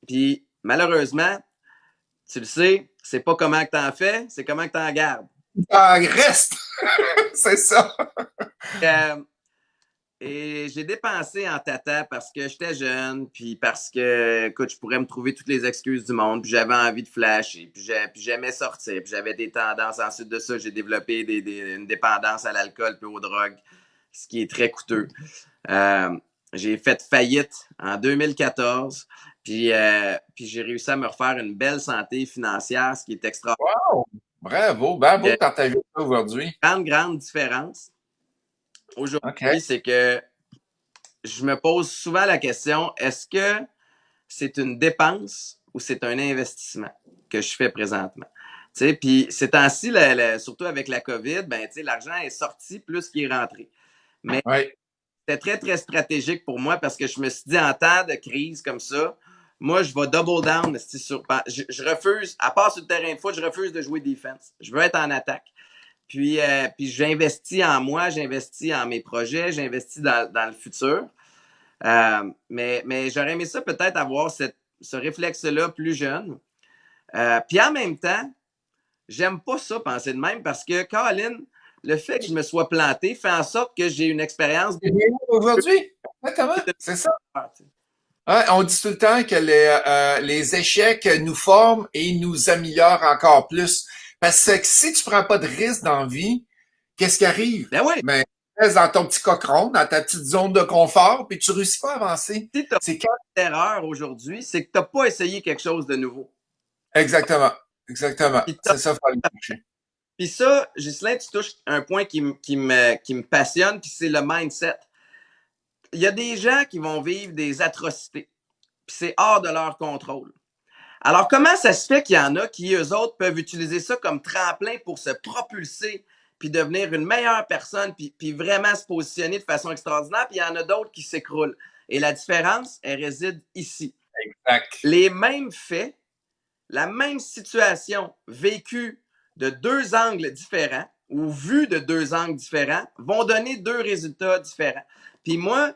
Speaker 2: Puis malheureusement, tu le sais, c'est pas comment que t'en fais, c'est comment que t'en gardes.
Speaker 1: Reste! C'est ça!
Speaker 2: Et j'ai dépensé en tata parce que j'étais jeune, puis parce que, écoute, je pourrais me trouver toutes les excuses du monde, puis j'avais envie de flasher, puis j'aimais sortir, puis j'avais des tendances. Ensuite de ça, j'ai développé une dépendance à l'alcool puis aux drogues, ce qui est très coûteux. J'ai fait faillite en 2014, puis j'ai réussi à me refaire une belle santé financière, ce qui est extraordinaire.
Speaker 1: Wow! Bravo! Bravo de partager ça aujourd'hui.
Speaker 2: Grande différence aujourd'hui, c'est que je me pose souvent la question, est-ce que c'est une dépense ou c'est un investissement que je fais présentement? Puis ces temps-ci, surtout avec la COVID, ben, l'argent est sorti plus qu'il est rentré. Mais c'était très, très stratégique pour moi parce que je me suis dit, en temps de crise comme ça, moi, je vais double down. Je refuse, à part sur le terrain de foot, je refuse de jouer defense. Je veux être en attaque. Puis j'investis en moi, j'investis en mes projets, j'investis dans le futur. Mais j'aurais aimé ça peut-être avoir ce réflexe-là plus jeune. Puis en même temps, j'aime pas ça penser de même parce que, Colin, le fait que je me sois planté fait en sorte que j'ai une expérience.
Speaker 1: Aujourd'hui? Exactement, c'est ça.
Speaker 2: Ah, tu sais.
Speaker 1: Hein, on dit tout le temps que les échecs nous forment et nous améliorent encore plus. Parce que si tu prends pas de risque dans la vie, qu'est-ce qui arrive?
Speaker 2: Ben oui,
Speaker 1: Ben, tu restes dans ton petit cochon, dans ta petite zone de confort, puis tu réussis pas à avancer.
Speaker 2: si tu as
Speaker 1: C'est quand...
Speaker 2: erreur aujourd'hui, c'est que tu n'as pas essayé quelque chose de nouveau.
Speaker 1: Exactement. Exactement.
Speaker 2: Puis,
Speaker 1: C'est ça, il faut aller chercher.
Speaker 2: puis ça, Ghislain, tu touches un point qui me passionne, puis c'est le mindset. Il y a des gens qui vont vivre des atrocités, puis c'est hors de leur contrôle. Alors, comment ça se fait qu'il y en a qui, eux autres, peuvent utiliser ça comme tremplin pour se propulser, puis devenir une meilleure personne, puis vraiment se positionner de façon extraordinaire, puis il y en a d'autres qui s'écroulent. Et la différence, elle réside ici.
Speaker 1: Exact.
Speaker 2: Les mêmes faits, la même situation vécue de deux angles différents ou vue de deux angles différents vont donner deux résultats différents. Puis moi,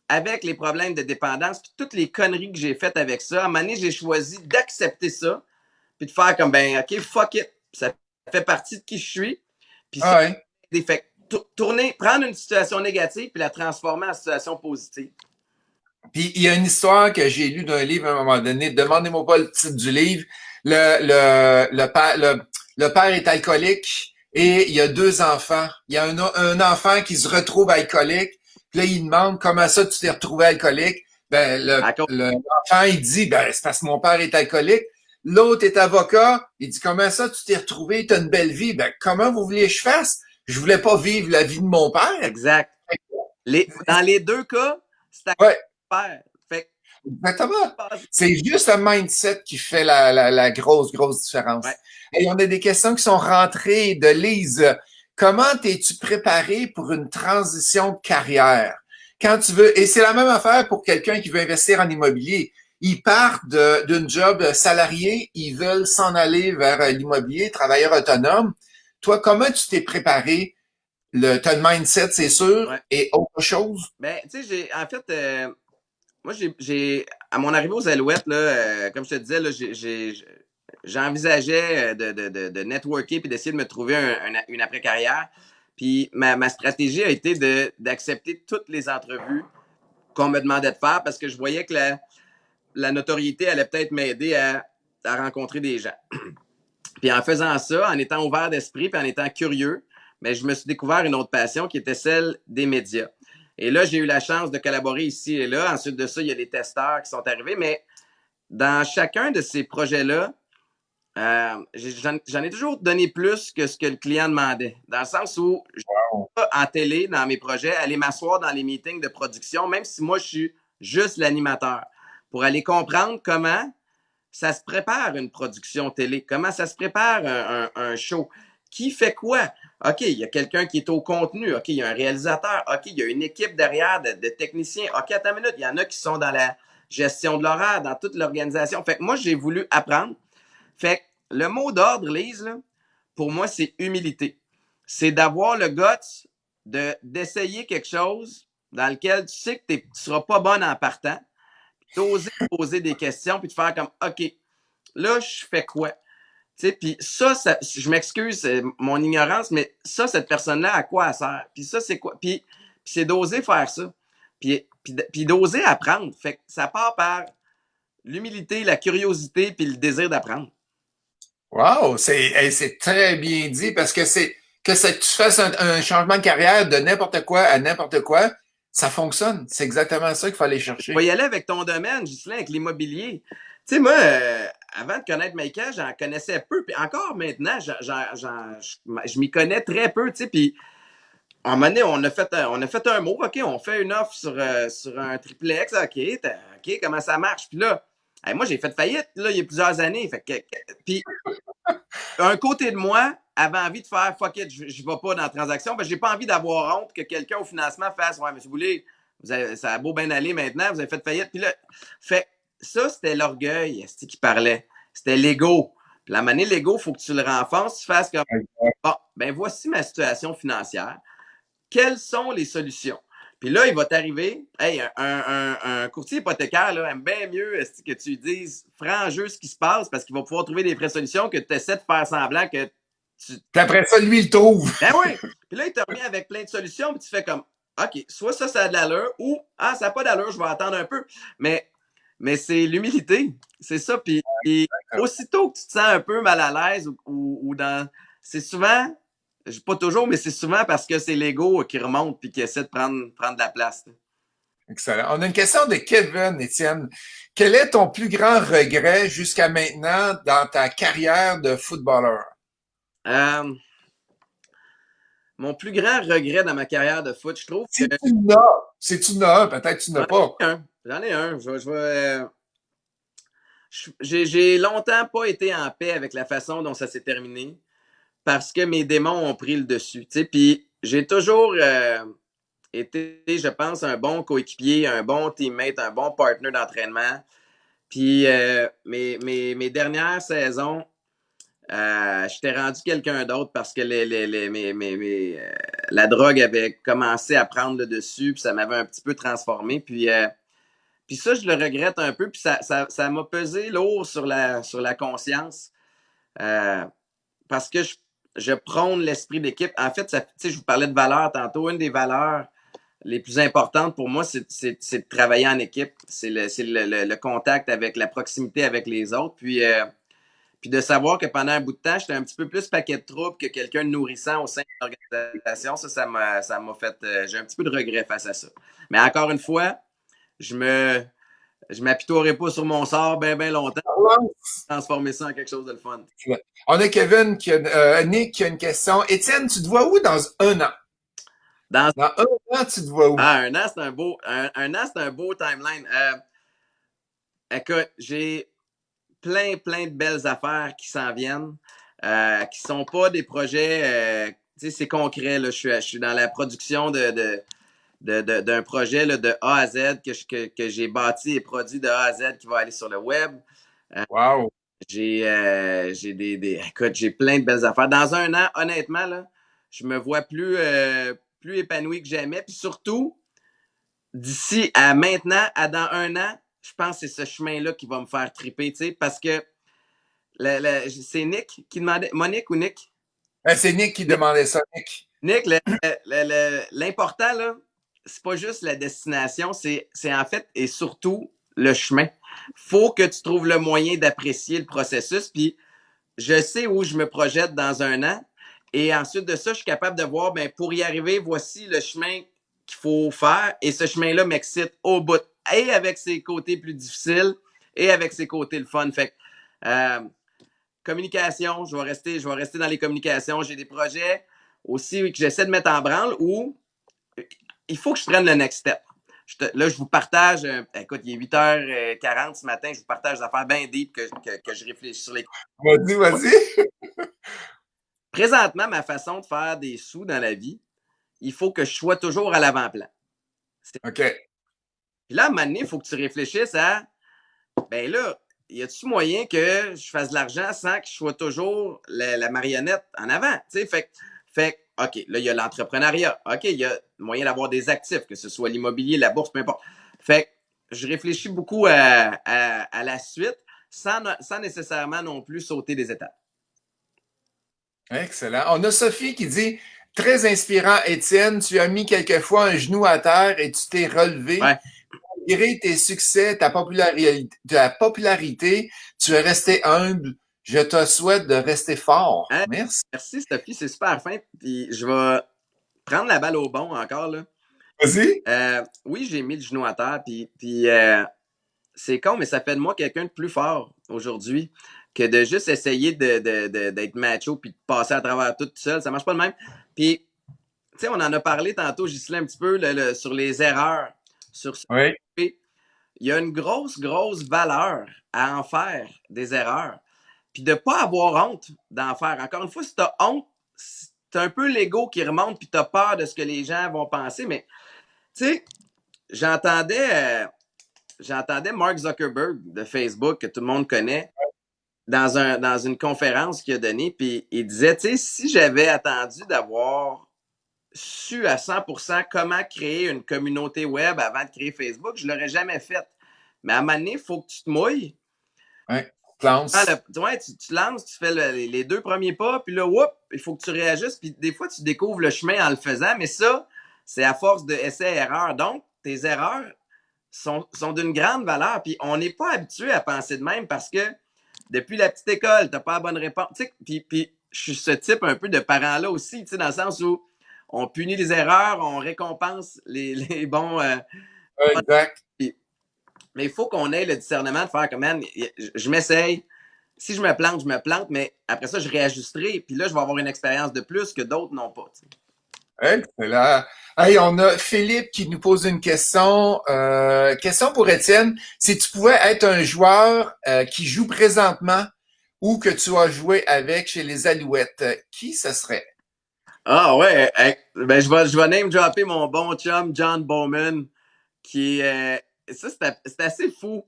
Speaker 2: avec les problèmes de dépendance, puis toutes les conneries que j'ai faites avec ça, à un moment donné, j'ai choisi d'accepter ça, puis de faire comme, ben, OK, fuck it. Ça fait partie de qui je suis. Puis ça,
Speaker 1: Ah ouais.
Speaker 2: fait tourner, prendre une situation négative, puis la transformer en situation positive.
Speaker 1: Puis il y a une histoire que j'ai lue d'un livre à un moment donné. Demandez-moi pas le titre du livre. Le père est alcoolique et il y a deux enfants. Il y a un enfant qui se retrouve alcoolique. Puis là, il demande comment ça tu t'es retrouvé alcoolique. Ben, l'enfant, il dit, ben, c'est parce que mon père est alcoolique. L'autre est avocat. Il dit, comment ça tu t'es retrouvé? T'as une belle vie. Ben, comment vous vouliez que je fasse? Je voulais pas vivre la vie de mon père.
Speaker 2: Exact. Dans les deux cas, c'est à
Speaker 1: Ouais.
Speaker 2: faire. Fait
Speaker 1: Exactement.
Speaker 2: que,
Speaker 1: C'est juste le mindset qui fait la grosse, grosse différence.
Speaker 2: ouais.
Speaker 1: Et on a des questions qui sont rentrées de Lise. Comment t'es-tu préparé pour une transition de carrière? Quand tu veux, et c'est la même affaire pour quelqu'un qui veut investir en immobilier. Ils partent d'une job salarié, ils veulent s'en aller vers l'immobilier, travailleur autonome. Toi, comment tu t'es préparé? T'as le mindset, c'est sûr,
Speaker 2: Ouais.
Speaker 1: et autre chose?
Speaker 2: Ben, tu sais, moi, à mon arrivée aux Alouettes, là, comme je te disais, là, j'envisageais de networker puis d'essayer de me trouver une après-carrière. Puis ma stratégie a été d'accepter toutes les entrevues qu'on me demandait de faire parce que je voyais que la notoriété allait peut-être m'aider à rencontrer des gens. Puis en faisant ça, en étant ouvert d'esprit puis en étant curieux, mais je me suis découvert une autre passion qui était celle des médias. Et là, j'ai eu la chance de collaborer ici et là. Ensuite de ça, il y a les testeurs qui sont arrivés. Mais dans chacun de ces projets-là, j'en ai toujours donné plus que ce que le client demandait. Dans le sens où, en télé, dans mes projets, aller m'asseoir dans les meetings de production, même si moi, je suis juste l'animateur, pour aller comprendre comment ça se prépare une production télé, comment ça se prépare un show, qui fait quoi. OK, il y a quelqu'un qui est au contenu, OK, il y a un réalisateur, OK, il y a une équipe derrière de techniciens, OK, attends une minute, il y en a qui sont dans la gestion de l'horaire, dans toute l'organisation. Fait que moi, j'ai voulu apprendre. Fait que le mot d'ordre, Lise, là, pour moi, c'est humilité. C'est d'avoir le guts d'essayer quelque chose dans lequel tu sais que tu ne seras pas bonne en partant, d'oser poser des questions, puis de faire comme, OK, là, je fais quoi? Tu sais, puis ça, je m'excuse, c'est mon ignorance, mais ça, cette personne-là, à quoi elle sert? Puis ça, c'est quoi? Puis c'est d'oser faire ça. Puis d'oser apprendre. Fait que ça part par l'humilité, la curiosité, puis le désir d'apprendre.
Speaker 1: Wow, c'est très bien dit parce que tu fasses un changement de carrière de n'importe quoi à n'importe quoi, ça fonctionne. C'est exactement ça qu'il faut aller
Speaker 2: Tu vas
Speaker 1: chercher.
Speaker 2: y aller avec ton domaine, Ghislain, avec l'immobilier. Tu sais, moi, avant de connaître Maïka, j'en connaissais peu. Puis encore maintenant, je m'y connais très peu, tu sais. Puis à un moment donné, on a fait un mot, OK, on fait une offre sur un triplex, OK, comment ça marche? Puis là, moi, j'ai fait faillite, là, il y a plusieurs années. Puis, un côté de moi avait envie de faire fuck it, je ne vais pas dans la transaction, parce que j'ai pas envie d'avoir honte que quelqu'un au financement fasse ouais, monsieur Boulay, ça a beau bien aller maintenant, vous avez fait faillite. Puis là, ça, c'était l'orgueil qui parlait. C'était l'ego. Puis la manée, l'ego, il faut que tu le renforces, tu fasses comme bon, ben voici ma situation financière. Quelles sont les solutions? Puis là, il va t'arriver, hey, un courtier hypothécaire là, aime bien mieux que tu lui dises franc jeu ce qui se passe parce qu'il va pouvoir trouver des vraies solutions que tu essaies de faire semblant que tu.
Speaker 1: Puis après ça, lui, il trouve.
Speaker 2: Ben oui! Puis là, il te revient avec plein de solutions, puis tu fais comme OK, soit ça a de l'allure, ou ah, ça n'a pas d'allure, je vais attendre un peu. Mais c'est l'humilité. C'est ça. Puis aussitôt que tu te sens un peu mal à l'aise ou dans. C'est souvent, pas toujours, mais c'est souvent parce que c'est l'ego qui remonte puis qui essaie de prendre de la place.
Speaker 1: Excellent. On a une question de Kevin, Étienne. Quel est ton plus grand regret jusqu'à maintenant dans ta carrière de footballeur?
Speaker 2: Euh, Mon plus grand regret dans ma carrière de foot, je trouve que.
Speaker 1: Si tu n'as un, peut-être tu n'as pas.
Speaker 2: J'en ai un. J'ai longtemps pas été en paix avec la façon dont ça s'est terminé parce que mes démons ont pris le dessus. Puis j'ai toujours été, je pense, un bon coéquipier, un bon teammate, un bon partner d'entraînement. Puis mes dernières saisons, j'étais rendu quelqu'un d'autre parce que la drogue avait commencé à prendre le dessus, puis ça m'avait un petit peu transformé. Puis ça, je le regrette un peu, puis ça m'a pesé lourd sur la conscience. Parce que je prône l'esprit d'équipe. En fait, je vous parlais de valeurs tantôt. Une des valeurs les plus importantes pour moi, c'est de travailler en équipe. C'est le contact avec la proximité avec les autres. Puis de savoir que pendant un bout de temps, j'étais un petit peu plus paquet de troubles que quelqu'un de nourrissant au sein de l'organisation. Ça m'a fait. J'ai un petit peu de regret face à ça. Mais encore une fois, je m'apitoierai pas sur mon sort bien longtemps. Transformer ça en quelque chose de le fun.
Speaker 1: On a Kevin Nick qui a une question. Étienne, tu te vois où dans un an? Dans un an, tu te vois où?
Speaker 2: Ah, un an, c'est un beau timeline. Écoute, j'ai plein de belles affaires qui s'en viennent, qui sont pas des projets, tu sais, c'est concret. Là. Je suis dans la production d'un projet là, de A à Z que j'ai bâti et produit de A à Z qui va aller sur le web.
Speaker 1: Wow!
Speaker 2: Écoute, j'ai plein de belles affaires. Dans un an, honnêtement, là, je me vois plus épanoui que jamais. Puis surtout, d'ici à maintenant, à dans un an, je pense que c'est ce chemin-là qui va me faire triper, tu sais, parce que c'est Nick qui demandait, Monique ou Nick?
Speaker 1: C'est Nick qui demandait ça, Nick.
Speaker 2: Nick, l'important, là, c'est pas juste la destination, c'est en fait et surtout le chemin. Faut que tu trouves le moyen d'apprécier le processus, puis je sais où je me projette dans un an, et ensuite de ça, je suis capable de voir, ben, pour y arriver, voici le chemin qu'il faut faire, et ce chemin-là m'excite au bout, et avec ses côtés plus difficiles, et avec ses côtés le fun. Fait communication, je vais rester dans les communications. J'ai des projets aussi que j'essaie de mettre en branle où il faut que je prenne le next step. Là, je vous partage, écoute, il est 8h40 ce matin, je vous partage des affaires bien deep que je réfléchis sur les.
Speaker 1: Vas-y.
Speaker 2: Présentement, ma façon de faire des sous dans la vie, il faut que je sois toujours à l'avant-plan.
Speaker 1: OK.
Speaker 2: Puis là, à un moment donné, il faut que tu réfléchisses à, ben là, y a-tu moyen que je fasse de l'argent sans que je sois toujours la marionnette en avant? Tu sais, fait OK, là, il y a l'entrepreneuriat. OK, il y a moyen d'avoir des actifs, que ce soit l'immobilier, la bourse, peu importe. Fait je réfléchis beaucoup à la suite sans nécessairement non plus sauter des étapes.
Speaker 1: Excellent. On a Sophie qui dit très inspirant, Étienne. Tu as mis quelquefois un genou à terre et tu t'es relevé.
Speaker 2: Ouais.
Speaker 1: Malgré tes succès, ta popularité, tu es resté humble. Je te souhaite de rester fort. Merci.
Speaker 2: Merci, Sophie. C'est super fin. Puis je vais prendre la balle au bon encore. Là.
Speaker 1: Vas-y.
Speaker 2: Oui, j'ai mis le genou à terre. Puis c'est con, mais ça fait de moi quelqu'un de plus fort aujourd'hui que de juste essayer d'être macho puis de passer à travers tout seul. Ça marche pas de même. Puis, tu sais, on en a parlé tantôt, Ghislain, un petit peu sur les erreurs.
Speaker 1: Oui.
Speaker 2: Il y a une grosse valeur à en faire des erreurs. Puis de ne pas avoir honte d'en faire. Encore une fois, si tu as honte, c'est un peu l'ego qui remonte puis tu as peur de ce que les gens vont penser. Mais, tu sais, j'entendais Mark Zuckerberg de Facebook, que tout le monde connaît, dans une conférence qu'il a donnée, puis il disait, tu sais, si j'avais attendu d'avoir su à 100% comment créer une communauté web avant de créer Facebook, je ne l'aurais jamais fait. Mais à un moment donné, il faut que tu te mouilles.
Speaker 1: Ouais, tu lances.
Speaker 2: Tu lances, tu fais les 2 premiers pas, puis là, il faut que tu réagisses, puis des fois, tu découvres le chemin en le faisant, mais ça c'est à force de essais-erreurs. Donc, tes erreurs sont d'une grande valeur. Puis on n'est pas habitué à penser de même parce que depuis la petite école, tu n'as pas la bonne réponse. Puis je suis ce type un peu de parent-là aussi, dans le sens où on punit les erreurs, on récompense les bons.
Speaker 1: Exact.
Speaker 2: Mais il faut qu'on ait le discernement de faire comme, man, je m'essaye. Si je me plante, je me plante, mais après ça, je réajusterai. Puis là, je vais avoir une expérience de plus que d'autres n'ont pas. T'sais.
Speaker 1: Excellent. Hey, on a Philippe qui nous pose une question. Question pour Étienne. Si tu pouvais être un joueur qui joue présentement ou que tu as joué avec chez les Alouettes, qui ce serait?
Speaker 2: Ah ouais, ben je vais name dropper mon bon chum John Bowman, qui est. Ça, c'est assez fou.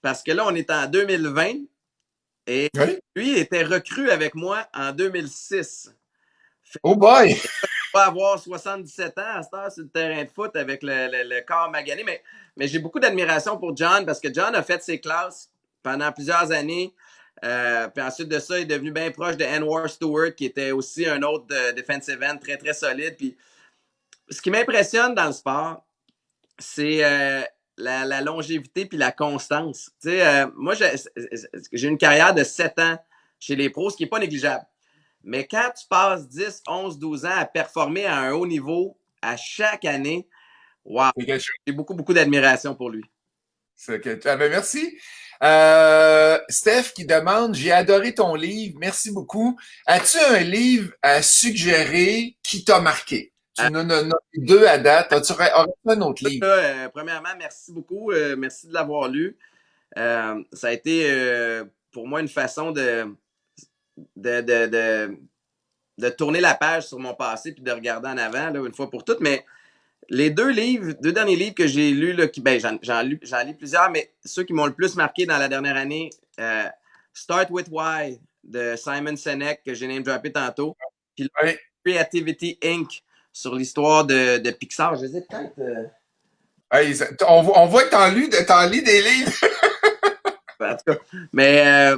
Speaker 2: Parce que là, on est en 2020 et
Speaker 1: Oui.
Speaker 2: lui était recru avec moi en 2006. Fait
Speaker 1: Oh boy!
Speaker 2: pas avoir 77 ans à cette heure sur le terrain de foot avec le corps magané, mais j'ai beaucoup d'admiration pour John parce que John a fait ses classes pendant plusieurs années. Puis ensuite de ça, il est devenu bien proche de Anwar Stewart, qui était aussi un autre defensive end très, très solide. Puis ce qui m'impressionne dans le sport, c'est la longévité puis la constance. Moi, j'ai une carrière de 7 ans chez les pros, ce qui n'est pas négligeable. Mais quand tu passes 10, 11, 12 ans à performer à un haut niveau à chaque année, wow,
Speaker 1: C'est quelque chose.
Speaker 2: j'ai beaucoup, beaucoup d'admiration pour lui.
Speaker 1: Ah ben merci. Steph qui demande, j'ai adoré ton livre, merci beaucoup. As-tu un livre à suggérer qui t'a marqué? Tu
Speaker 2: Euh,
Speaker 1: nous en as nommé deux à date. Aurais-tu un autre livre?
Speaker 2: Premièrement, merci beaucoup. Merci de l'avoir lu. Ça a été pour moi une façon de, de, de, de tourner la page sur mon passé puis de regarder en avant là, une fois pour toutes. Mais les deux derniers livres que j'ai lus, là, ben, j'en lis plusieurs, mais ceux qui m'ont le plus marqué dans la dernière année, Start with Why de Simon Sinek, que j'ai name droppé tantôt, puis
Speaker 1: Oui.
Speaker 2: Creativity Inc. sur l'histoire de Pixar. Je les ai peut-être.
Speaker 1: Hey, on voit que t'en lis des livres.
Speaker 2: En tout cas. Mais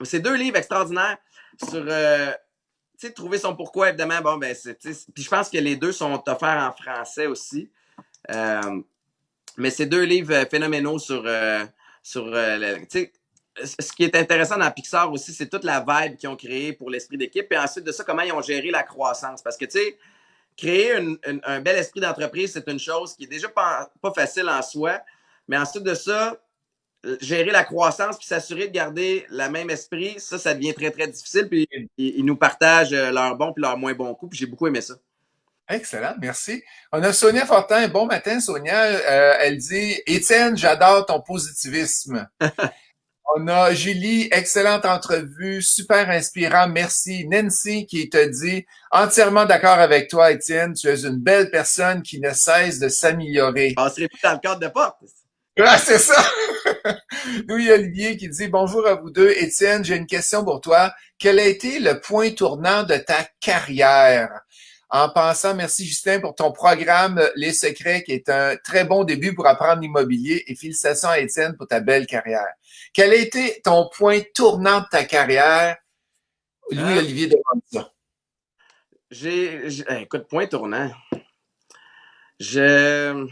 Speaker 2: c'est deux livres extraordinaires sur trouver son pourquoi, évidemment. Bon, ben, puis je pense que les deux sont offerts en français aussi. Mais c'est deux livres phénoménaux ce qui est intéressant dans Pixar aussi, c'est toute la vibe qu'ils ont créée pour l'esprit d'équipe. Et ensuite de ça, comment ils ont géré la croissance. Parce que, créer un bel esprit d'entreprise, c'est une chose qui est déjà pas facile en soi. Mais ensuite de ça, gérer la croissance puis s'assurer de garder le même esprit, ça devient très, très difficile. Puis ils nous partagent leurs bons puis leurs moins bons coups. Puis j'ai beaucoup aimé ça.
Speaker 1: Excellent, merci. On a Sonia Fortin. Bon matin, Sonia. Elle dit, Étienne, j'adore ton positivisme. On a Julie, excellente entrevue, super inspirant, merci. Nancy qui te dit, entièrement d'accord avec toi, Étienne, tu es une belle personne qui ne cesse de s'améliorer.
Speaker 2: Je passerai plus dans le cadre de porte.
Speaker 1: Ah, c'est ça! Louis-Olivier qui dit, bonjour à vous deux. Étienne, j'ai une question pour toi. Quel a été le point tournant de ta carrière? En pensant, merci Justin pour ton programme Les Secrets, qui est un très bon début pour apprendre l'immobilier. Et félicitations à Étienne pour ta belle carrière. Quel a été ton point tournant de ta carrière?
Speaker 2: Hein?
Speaker 1: Louis-Olivier demande ça.
Speaker 2: Écoute, point tournant. Je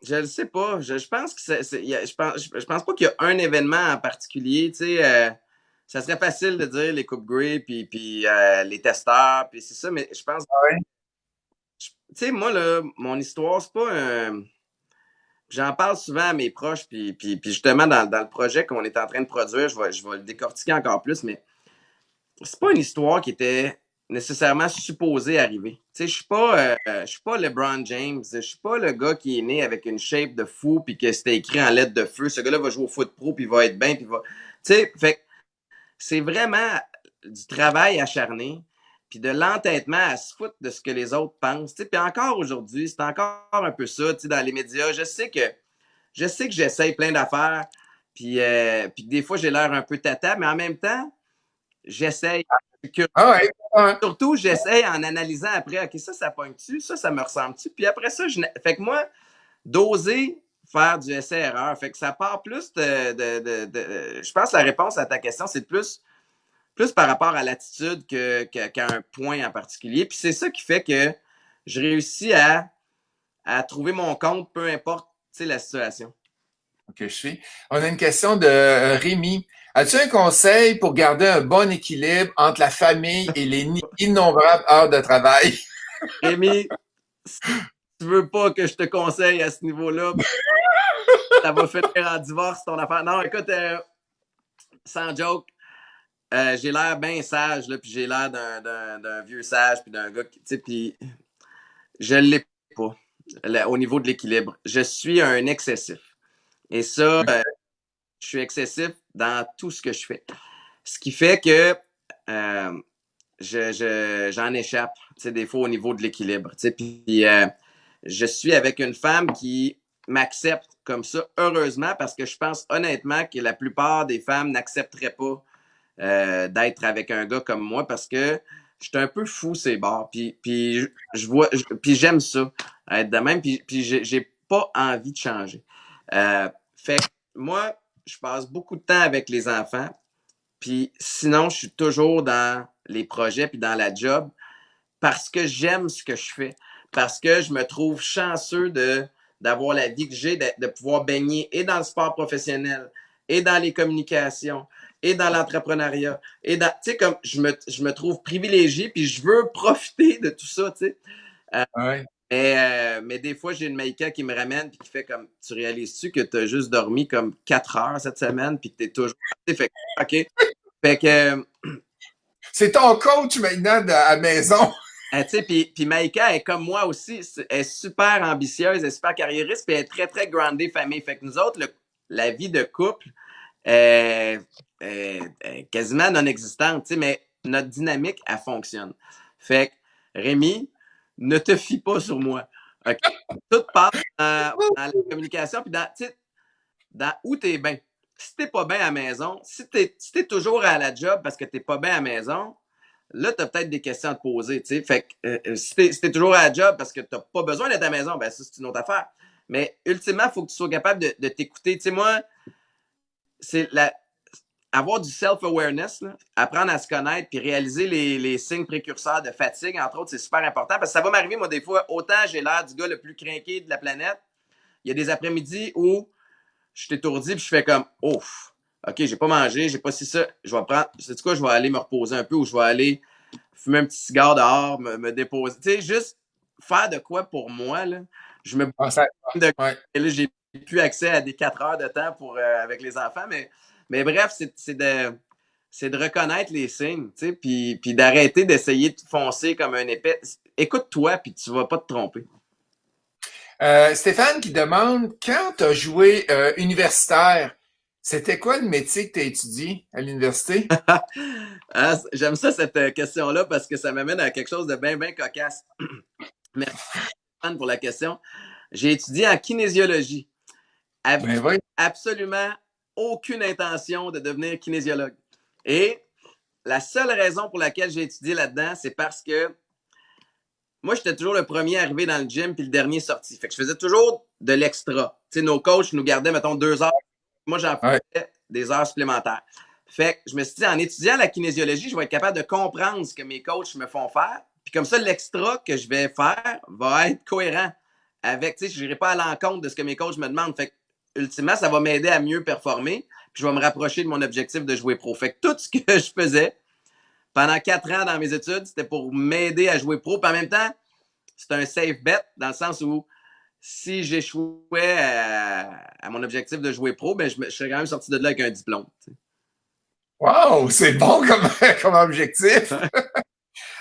Speaker 2: je le sais pas. Je pense que je pense pas qu'il y a un événement en particulier. Ça serait facile de dire les coupes Grey puis les testeurs puis c'est ça, mais je pense.
Speaker 1: Ouais.
Speaker 2: Moi là, mon histoire c'est pas un. J'en parle souvent à mes proches puis justement dans le projet qu'on est en train de produire, je vais le décortiquer encore plus, mais c'est pas une histoire qui était nécessairement supposée arriver. Je suis pas LeBron James, je suis pas le gars qui est né avec une shape de fou puis que c'était écrit en lettres de feu. Ce gars-là va jouer au foot pro puis il va être bien puis va. Fait que c'est vraiment du travail acharné puis de l'entêtement à se foutre de ce que les autres pensent. Puis encore aujourd'hui, c'est encore un peu ça, dans les médias. Je sais que j'essaye plein d'affaires puis des fois j'ai l'air un peu tata, mais en même temps j'essaye.
Speaker 1: Ah ouais. Ouais.
Speaker 2: Surtout, j'essaye en analysant après, OK, ça pogne-tu, ça me ressemble-tu. Puis après ça, fait que moi, d'oser faire du essai-erreur. Fait que ça part plus je pense que la réponse à ta question, c'est plus par rapport à l'attitude qu'à un point en particulier. Puis c'est ça qui fait que je réussis à trouver mon compte, peu importe la situation.
Speaker 1: Ok, je suis. On a une question de Rémi. As-tu un conseil pour garder un bon équilibre entre la famille et les innombrables heures de travail?
Speaker 2: Rémi, si tu veux pas que je te conseille à ce niveau-là, ça va finir en divorce ton affaire. Non, écoute, sans joke, j'ai l'air bien sage, là, puis j'ai l'air d'un vieux sage, puis d'un gars qui, tu sais, puis je l'ai pas au niveau de l'équilibre. Je suis un excessif. Et ça, je suis excessif dans tout ce que je fais. Ce qui fait que euh, j'en échappe, tu sais, des fois au niveau de l'équilibre. Tu sais, puis je suis avec une femme qui m'accepte comme ça, heureusement, parce que je pense honnêtement que la plupart des femmes n'accepteraient pas d'être avec un gars comme moi parce que je suis un peu fou ces bars. Puis puis j'aime ça, être de même. Puis j'ai pas envie de changer. Fait que moi, je passe beaucoup de temps avec les enfants. Puis sinon, je suis toujours dans les projets puis dans la job parce que j'aime ce que je fais. Parce que je me trouve chanceux d'avoir la vie que j'ai, de pouvoir baigner et dans le sport professionnel, et dans les communications, et dans l'entrepreneuriat. Et dans, tu sais, comme je me trouve privilégié, puis je veux profiter de tout ça, tu sais. Euh,
Speaker 1: Ouais.
Speaker 2: mais des fois, j'ai une Maïka qui me ramène puis qui fait comme, tu réalises-tu que tu as juste dormi comme 4 heures cette semaine puis que tu es toujours... Fait que, OK. Fait que,
Speaker 1: C'est ton coach maintenant à la maison.
Speaker 2: tu sais, puis Maïka est comme moi aussi, elle est super ambitieuse, elle est super carriériste, puis elle est très, très groundée famille. Fait que nous autres, la vie de couple est quasiment non existante, tu sais, mais notre dynamique, elle fonctionne. Fait que, Rémi, ne te fie pas sur moi. OK? Tout passe dans la communication, puis dans où t'es bien. Si t'es pas bien à la maison, si t'es toujours à la job parce que t'es pas bien à la maison, là, tu as peut-être des questions à te poser. T'sais. Fait que si t'es toujours à la job parce que tu n'as pas besoin d'être à la maison, ben ça, c'est une autre affaire. Mais ultimement, il faut que tu sois capable de t'écouter. Tu sais, moi, c'est avoir du self-awareness, là, apprendre à se connaître puis réaliser les signes précurseurs de fatigue, entre autres, c'est super important parce que ça va m'arriver, moi, des fois, autant j'ai l'air du gars le plus crinqué de la planète, il y a des après-midi où je suis étourdi puis je fais comme, ouf, OK, j'ai pas mangé, j'ai pas si ça, je vais prendre, c'est quoi, je vais aller me reposer un peu ou je vais aller fumer un petit cigare dehors, me déposer. Tu sais, juste faire de quoi pour moi, là. Je me
Speaker 1: Ah, ça,
Speaker 2: de
Speaker 1: ouais.
Speaker 2: et là, j'ai plus accès à des 4 heures de temps pour, avec les enfants, mais bref, c'est de reconnaître les signes, tu sais, puis d'arrêter d'essayer de foncer comme un épais. Écoute-toi, puis tu vas pas te tromper.
Speaker 1: Stéphane qui demande, quand tu as joué universitaire, c'était quoi le métier que tu as étudié à l'université?
Speaker 2: Ah, j'aime ça, cette question-là, parce que ça m'amène à quelque chose de bien, bien cocasse. Merci Anne, pour la question. J'ai étudié en kinésiologie avec
Speaker 1: Ben oui.
Speaker 2: absolument aucune intention de devenir kinésiologue. Et la seule raison pour laquelle j'ai étudié là-dedans, c'est parce que moi, j'étais toujours le premier arrivé dans le gym puis le dernier sorti. Fait que je faisais toujours de l'extra. Tu sais, nos coachs nous gardaient, mettons, 2 heures. Moi, j'en
Speaker 1: Ouais.
Speaker 2: faisais des heures supplémentaires. Fait que je me suis dit, en étudiant la kinésiologie, je vais être capable de comprendre ce que mes coachs me font faire. Puis comme ça, l'extra que je vais faire va être cohérent avec, tu sais, je n'irai pas à l'encontre de ce que mes coachs me demandent. Fait que, ultimement, ça va m'aider à mieux performer. Puis je vais me rapprocher de mon objectif de jouer pro. Fait que tout ce que je faisais pendant 4 ans dans mes études, c'était pour m'aider à jouer pro. Puis en même temps, c'est un safe bet dans le sens où si j'échouais à mon objectif de jouer pro, ben je serais quand même sorti de là avec un diplôme.
Speaker 1: Wow, c'est bon comme, comme objectif.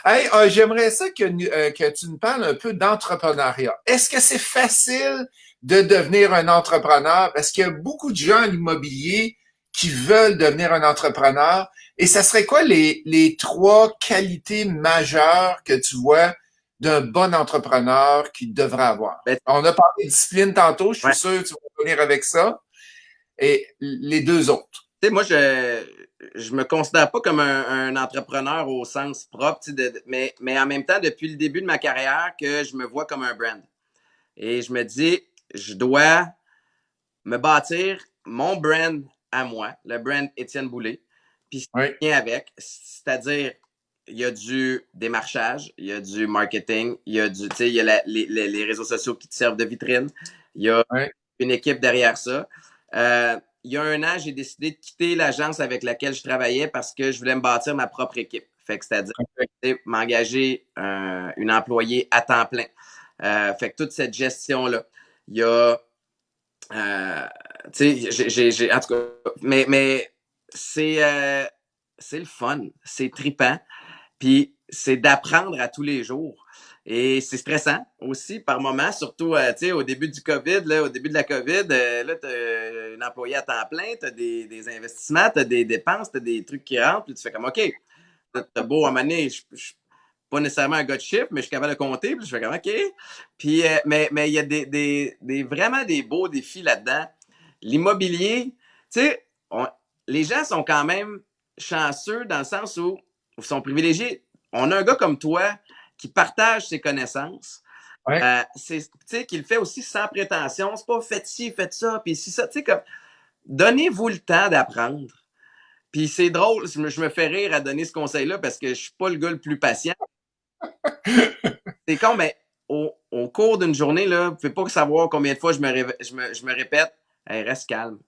Speaker 1: Hey, j'aimerais ça que tu nous parles un peu d'entrepreneuriat. Est-ce que c'est facile de devenir un entrepreneur? Parce qu'il y a beaucoup de gens à l'immobilier qui veulent devenir un entrepreneur. Et ça serait quoi les trois qualités majeures que tu vois d'un bon entrepreneur qu'il devrait avoir?
Speaker 2: Ben,
Speaker 1: On a parlé de discipline tantôt, je suis
Speaker 2: ouais.
Speaker 1: sûr que tu vas venir avec ça. Et les deux autres.
Speaker 2: Tu sais, moi, je me considère pas comme un entrepreneur au sens propre, mais en même temps, depuis le début de ma carrière, que je me vois comme un brand. Et je me dis, je dois me bâtir mon brand à moi, le brand Étienne Boulay, puis ce
Speaker 1: Oui.
Speaker 2: qui vient avec, c'est-à-dire, il y a du démarchage, il y a du marketing, il y a du, tu sais, il y a les réseaux sociaux qui te servent de vitrine. Il y a
Speaker 1: Ouais.
Speaker 2: une équipe derrière ça. Il y a un an, j'ai décidé de quitter l'agence avec laquelle je travaillais parce que je voulais me bâtir ma propre équipe. Fait que c'est-à-dire m'engager une employée à temps plein. Fait que toute cette gestion-là. Il y a tu sais, en tout cas, mais c'est le fun, c'est trippant, puis c'est d'apprendre à tous les jours. Et c'est stressant aussi par moment, surtout tu sais, au début du COVID, là, au début de la COVID, là, tu as un employé à temps plein, tu as des investissements, tu as des dépenses, tu as des trucs qui rentrent, puis tu fais comme OK, t'as beau à un moment donné, je pas nécessairement un gars de chiffre, mais je suis capable de compter, puis je fais comme OK. Puis, mais il y a vraiment des beaux défis là-dedans. L'immobilier, tu sais, les gens sont quand même chanceux dans le sens où ils sont privilégiés. On a un gars comme toi qui partage ses connaissances.
Speaker 1: Ouais.
Speaker 2: Tu sais, qu'il fait aussi sans prétention. C'est pas faites ci, faites ça, puis si ça, tu sais, comme donnez-vous le temps d'apprendre. Puis c'est drôle, je me fais rire à donner ce conseil-là parce que je suis pas le gars le plus patient. C'est con, mais au cours d'une journée, là, vous pouvez pas savoir combien de fois je me répète, hey, reste calme.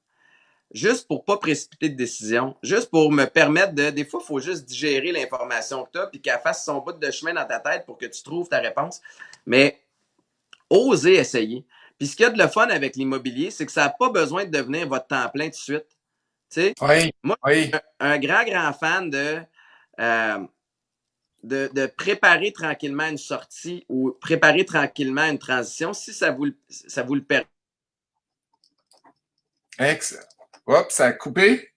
Speaker 2: Juste pour pas précipiter de décision, juste pour me permettre de. Des fois, il faut juste digérer l'information que tu as puis qu'elle fasse son bout de chemin dans ta tête pour que tu trouves ta réponse. Mais osez essayer. Puis ce qu'il y a de le fun avec l'immobilier, c'est que ça n'a pas besoin de devenir votre temps plein tout de suite. Tu sais,
Speaker 1: Oui,
Speaker 2: moi,
Speaker 1: oui.
Speaker 2: un grand fan euh, de préparer tranquillement une sortie ou préparer tranquillement une transition si ça vous le permet.
Speaker 1: Excellent. Hop, ça a coupé.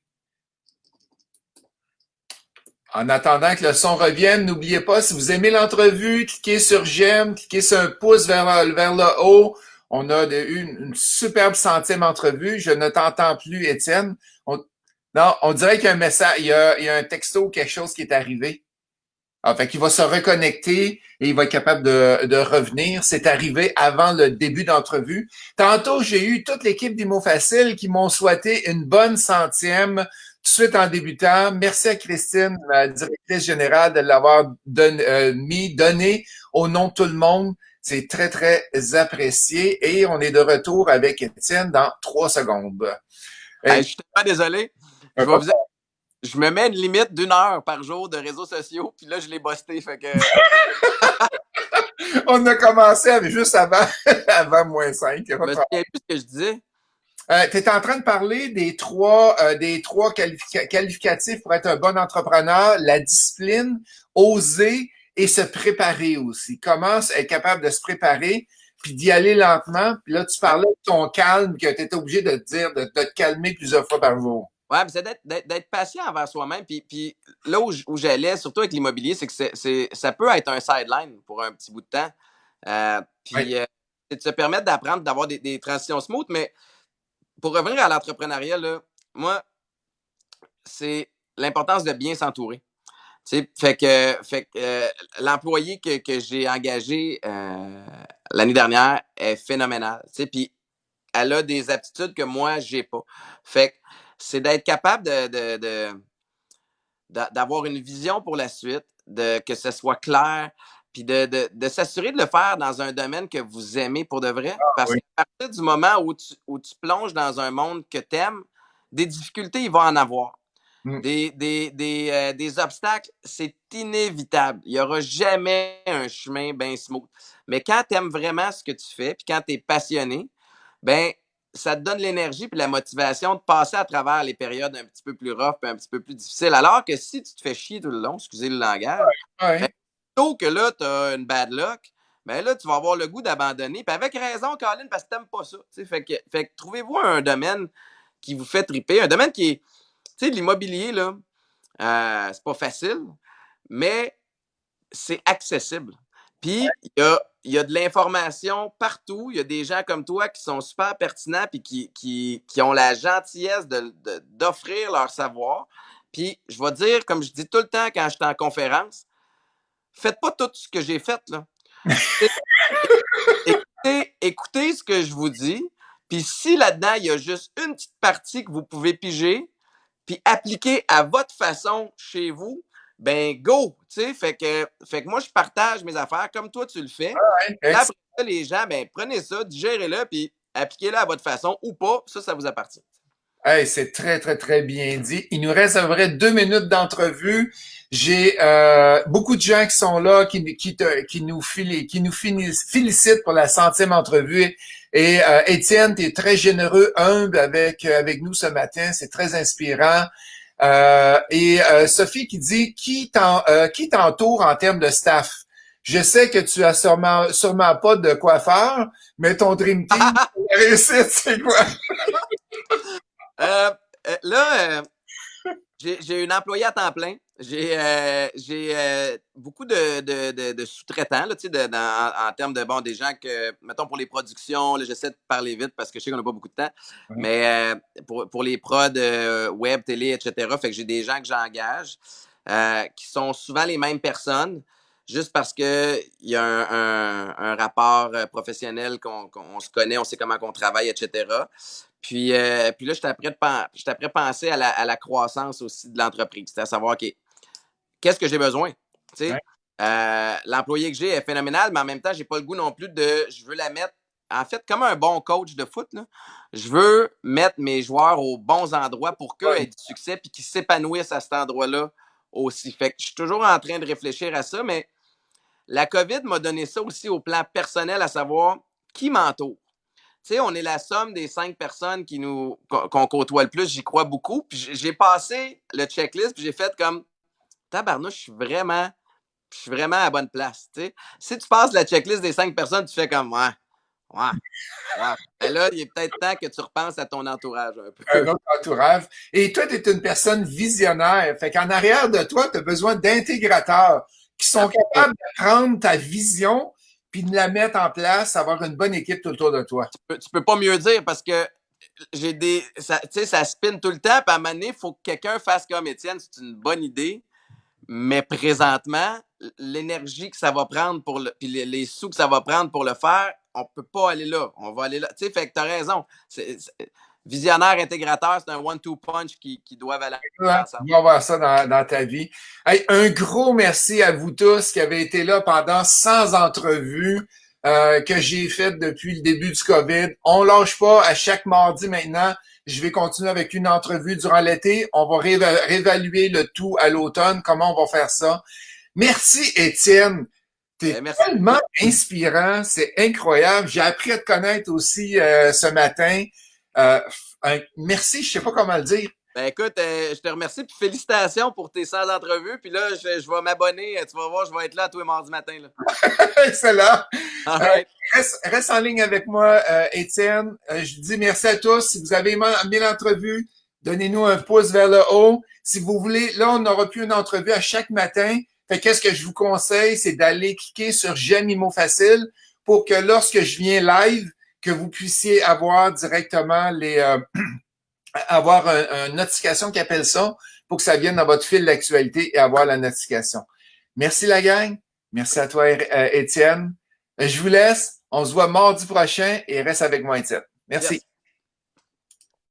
Speaker 1: En attendant que le son revienne, n'oubliez pas, si vous aimez l'entrevue, cliquez sur j'aime, cliquez sur un pouce vers le haut. On a eu une superbe centième entrevue. Je ne t'entends plus, Étienne. Non, on dirait qu'il y a un message, il y a un texto ou quelque chose qui est arrivé. Ah, fait qu'il va se reconnecter et il va être capable de revenir. C'est arrivé avant le début d'entrevue. Tantôt, j'ai eu toute l'équipe d'Imo Facile qui m'ont souhaité une bonne centième tout de suite en débutant. Merci à Christine, la directrice générale, de l'avoir donné au nom de tout le monde. C'est très, très apprécié. Et on est de retour avec Étienne dans 3 secondes.
Speaker 2: Hey,
Speaker 1: Hey,
Speaker 2: je suis tellement désolé. Je vais vous dire, je me mets une limite d'1 heure par jour de réseaux sociaux, puis là, je l'ai busté. Fait que.
Speaker 1: on a commencé avec juste avant, avant -5.
Speaker 2: Je me souviens plus ce que je disais.
Speaker 1: Tu es en train de parler des trois qualificatifs pour être un bon entrepreneur, la discipline, oser et se préparer aussi. Comment être capable de se préparer, puis d'y aller lentement. Puis là, tu
Speaker 2: Ouais,
Speaker 1: parlais de ton calme, que tu étais obligé de te dire, de te calmer plusieurs fois par jour.
Speaker 2: ouais, c'est d'être patient envers soi-même. Puis là où j'allais, surtout avec l'immobilier, c'est que ça peut être un sideline pour un petit bout de temps.
Speaker 1: Oui,
Speaker 2: Puis c'est de se permettre d'apprendre, d'avoir des transitions smooth. Mais pour revenir à l'entrepreneuriat, là, moi, c'est l'importance de bien s'entourer. Fait que l'employé que j'ai engagé l'année dernière est phénoménale. Puis elle a des aptitudes que moi, j'ai pas. Fait que c'est d'être capable d'avoir une vision pour la suite, que ce soit clair, puis de s'assurer de le faire dans un domaine que vous aimez pour de vrai. Parce
Speaker 1: oui.
Speaker 2: qu'à partir du moment où tu plonges dans un monde que tu aimes, des difficultés, il va en avoir.
Speaker 1: Mm.
Speaker 2: Des obstacles, c'est inévitable. Il n'y aura jamais un chemin bien smooth. Mais quand tu aimes vraiment ce que tu fais, puis quand tu es passionné, ben ça te donne l'énergie puis la motivation de passer à travers les périodes un petit peu plus rough et un petit peu plus difficiles. Alors que si tu te fais chier tout le long, excusez le langage, ben,
Speaker 1: Ouais.
Speaker 2: plutôt que là, tu as une bad luck, ben là, tu vas avoir le goût d'abandonner. Puis avec raison, Colin, parce que tu n'aimes pas ça. Fait que trouvez-vous un domaine qui vous fait triper, un domaine qui est. Tu sais, l'immobilier, là, c'est pas facile, mais c'est accessible. Puis, il y a de l'information partout. Il y a des gens comme toi qui sont super pertinents puis qui ont la gentillesse d'offrir leur savoir. Puis, je vais dire, comme je dis tout le temps quand je suis en conférence, faites pas tout ce que j'ai fait, là. Écoutez ce que je vous dis. Puis, si là-dedans, il y a juste une petite partie que vous pouvez piger, puis appliquer à votre façon chez vous, ben go, tu sais, fait que moi, je partage mes affaires comme toi, tu le fais.
Speaker 1: Ouais,
Speaker 2: Là, après ça, les gens, ben prenez ça, digérez-le, puis appliquez-le à votre façon ou pas, ça vous appartient.
Speaker 1: hey, c'est très, très, très bien dit. Il nous reste à peu près 2 minutes d'entrevue. J'ai beaucoup de gens qui sont là, qui nous félicitent pour la 100e entrevue. Et Étienne, tu es très généreux, humble avec nous ce matin. C'est très inspirant. Sophie qui dit qui t'entoure en termes de staff. Je sais que tu as sûrement pas de coiffeur, mais ton dream team, la réussite, c'est quoi?
Speaker 2: Euh, là, j'ai une employée à temps plein. J'ai beaucoup de sous-traitants, là, en termes de, bon, des gens que, mettons, pour les productions, là, j'essaie de parler vite parce que je sais qu'on n'a pas beaucoup de temps, mais pour les prods web, télé, etc., fait que j'ai des gens que j'engage qui sont souvent les mêmes personnes, juste parce que il y a un rapport professionnel qu'on se connaît, on sait comment on travaille, etc. Puis là, j'étais après penser à la croissance aussi de l'entreprise. C'est à savoir, OK, qu'est-ce que j'ai besoin? Tu sais,
Speaker 1: Ouais.
Speaker 2: l'employé que j'ai est phénoménal, mais en même temps, j'ai pas le goût non plus je veux la mettre, en fait, comme un bon coach de foot, là, je veux mettre mes joueurs aux bons endroits pour qu'eux aient du succès puis qu'ils s'épanouissent à cet endroit-là aussi. Fait que je suis toujours en train de réfléchir à ça, mais la COVID m'a donné ça aussi au plan personnel, à savoir qui m'entoure. Tu sais, on est la somme des 5 personnes qu'on côtoie le plus. J'y crois beaucoup. Puis j'ai passé le checklist, puis j'ai fait comme tabarnouche, je suis vraiment à la bonne place. Tu sais. Si tu passes la checklist des 5 personnes, tu fais comme ouais, ouais, ouais. Et là, il est peut-être temps que tu repenses à ton entourage un
Speaker 1: Un
Speaker 2: peu.
Speaker 1: autre entourage. Et toi, tu es une personne visionnaire. Fait qu'en arrière de toi, tu as besoin d'intégrateurs qui sont capables de prendre ta vision puis de la mettre en place, avoir une bonne équipe tout autour de toi.
Speaker 2: Tu peux pas mieux dire parce que j'ai des. Ça, tu sais, ça spin tout le temps, puis à un moment donné, il faut que quelqu'un fasse comme Étienne, c'est une bonne idée. Mais présentement, l'énergie que ça va prendre puis les sous que ça va prendre pour le faire, on peut pas aller là. On va aller là. Tu sais, fait que t'as raison. Visionnaire, intégrateur, c'est un one-two punch qui doivent aller
Speaker 1: Ouais,
Speaker 2: ensemble.
Speaker 1: tu vas avoir ça dans ta vie. Hey, un gros merci à vous tous qui avez été là pendant 100 entrevues que j'ai faites depuis le début du COVID. On lâche pas à chaque mardi maintenant. Je vais continuer avec une entrevue durant l'été. On va réévaluer le tout à l'automne, comment on va faire ça. Merci, Étienne. T'es
Speaker 2: Merci
Speaker 1: tellement
Speaker 2: beaucoup.
Speaker 1: inspirant. C'est incroyable. J'ai appris à te connaître aussi ce matin. Merci, je sais pas comment le dire.
Speaker 2: Ben écoute, je te remercie puis félicitations pour tes 100 entrevues. Puis là, je vais m'abonner. Tu vas voir, je vais être là tous les mardis matin. Là.
Speaker 1: Excellent.
Speaker 2: All
Speaker 1: Euh,
Speaker 2: right.
Speaker 1: reste en ligne avec moi, Étienne. Je dis merci à tous. Si vous avez aimé l'entrevue, donnez-nous un pouce vers le haut. Si vous voulez, là, on n'aura plus une entrevue à chaque matin. Fait qu'est-ce que je vous conseille, c'est d'aller cliquer sur J'aime Imo Facile pour que lorsque je viens live, que vous puissiez avoir directement avoir une notification qui appelle ça pour que ça vienne dans votre fil d'actualité et avoir la notification. Merci la gang. Merci à toi, Étienne. Je vous laisse. On se voit mardi prochain et reste avec moi, Étienne. Merci.
Speaker 2: Yes.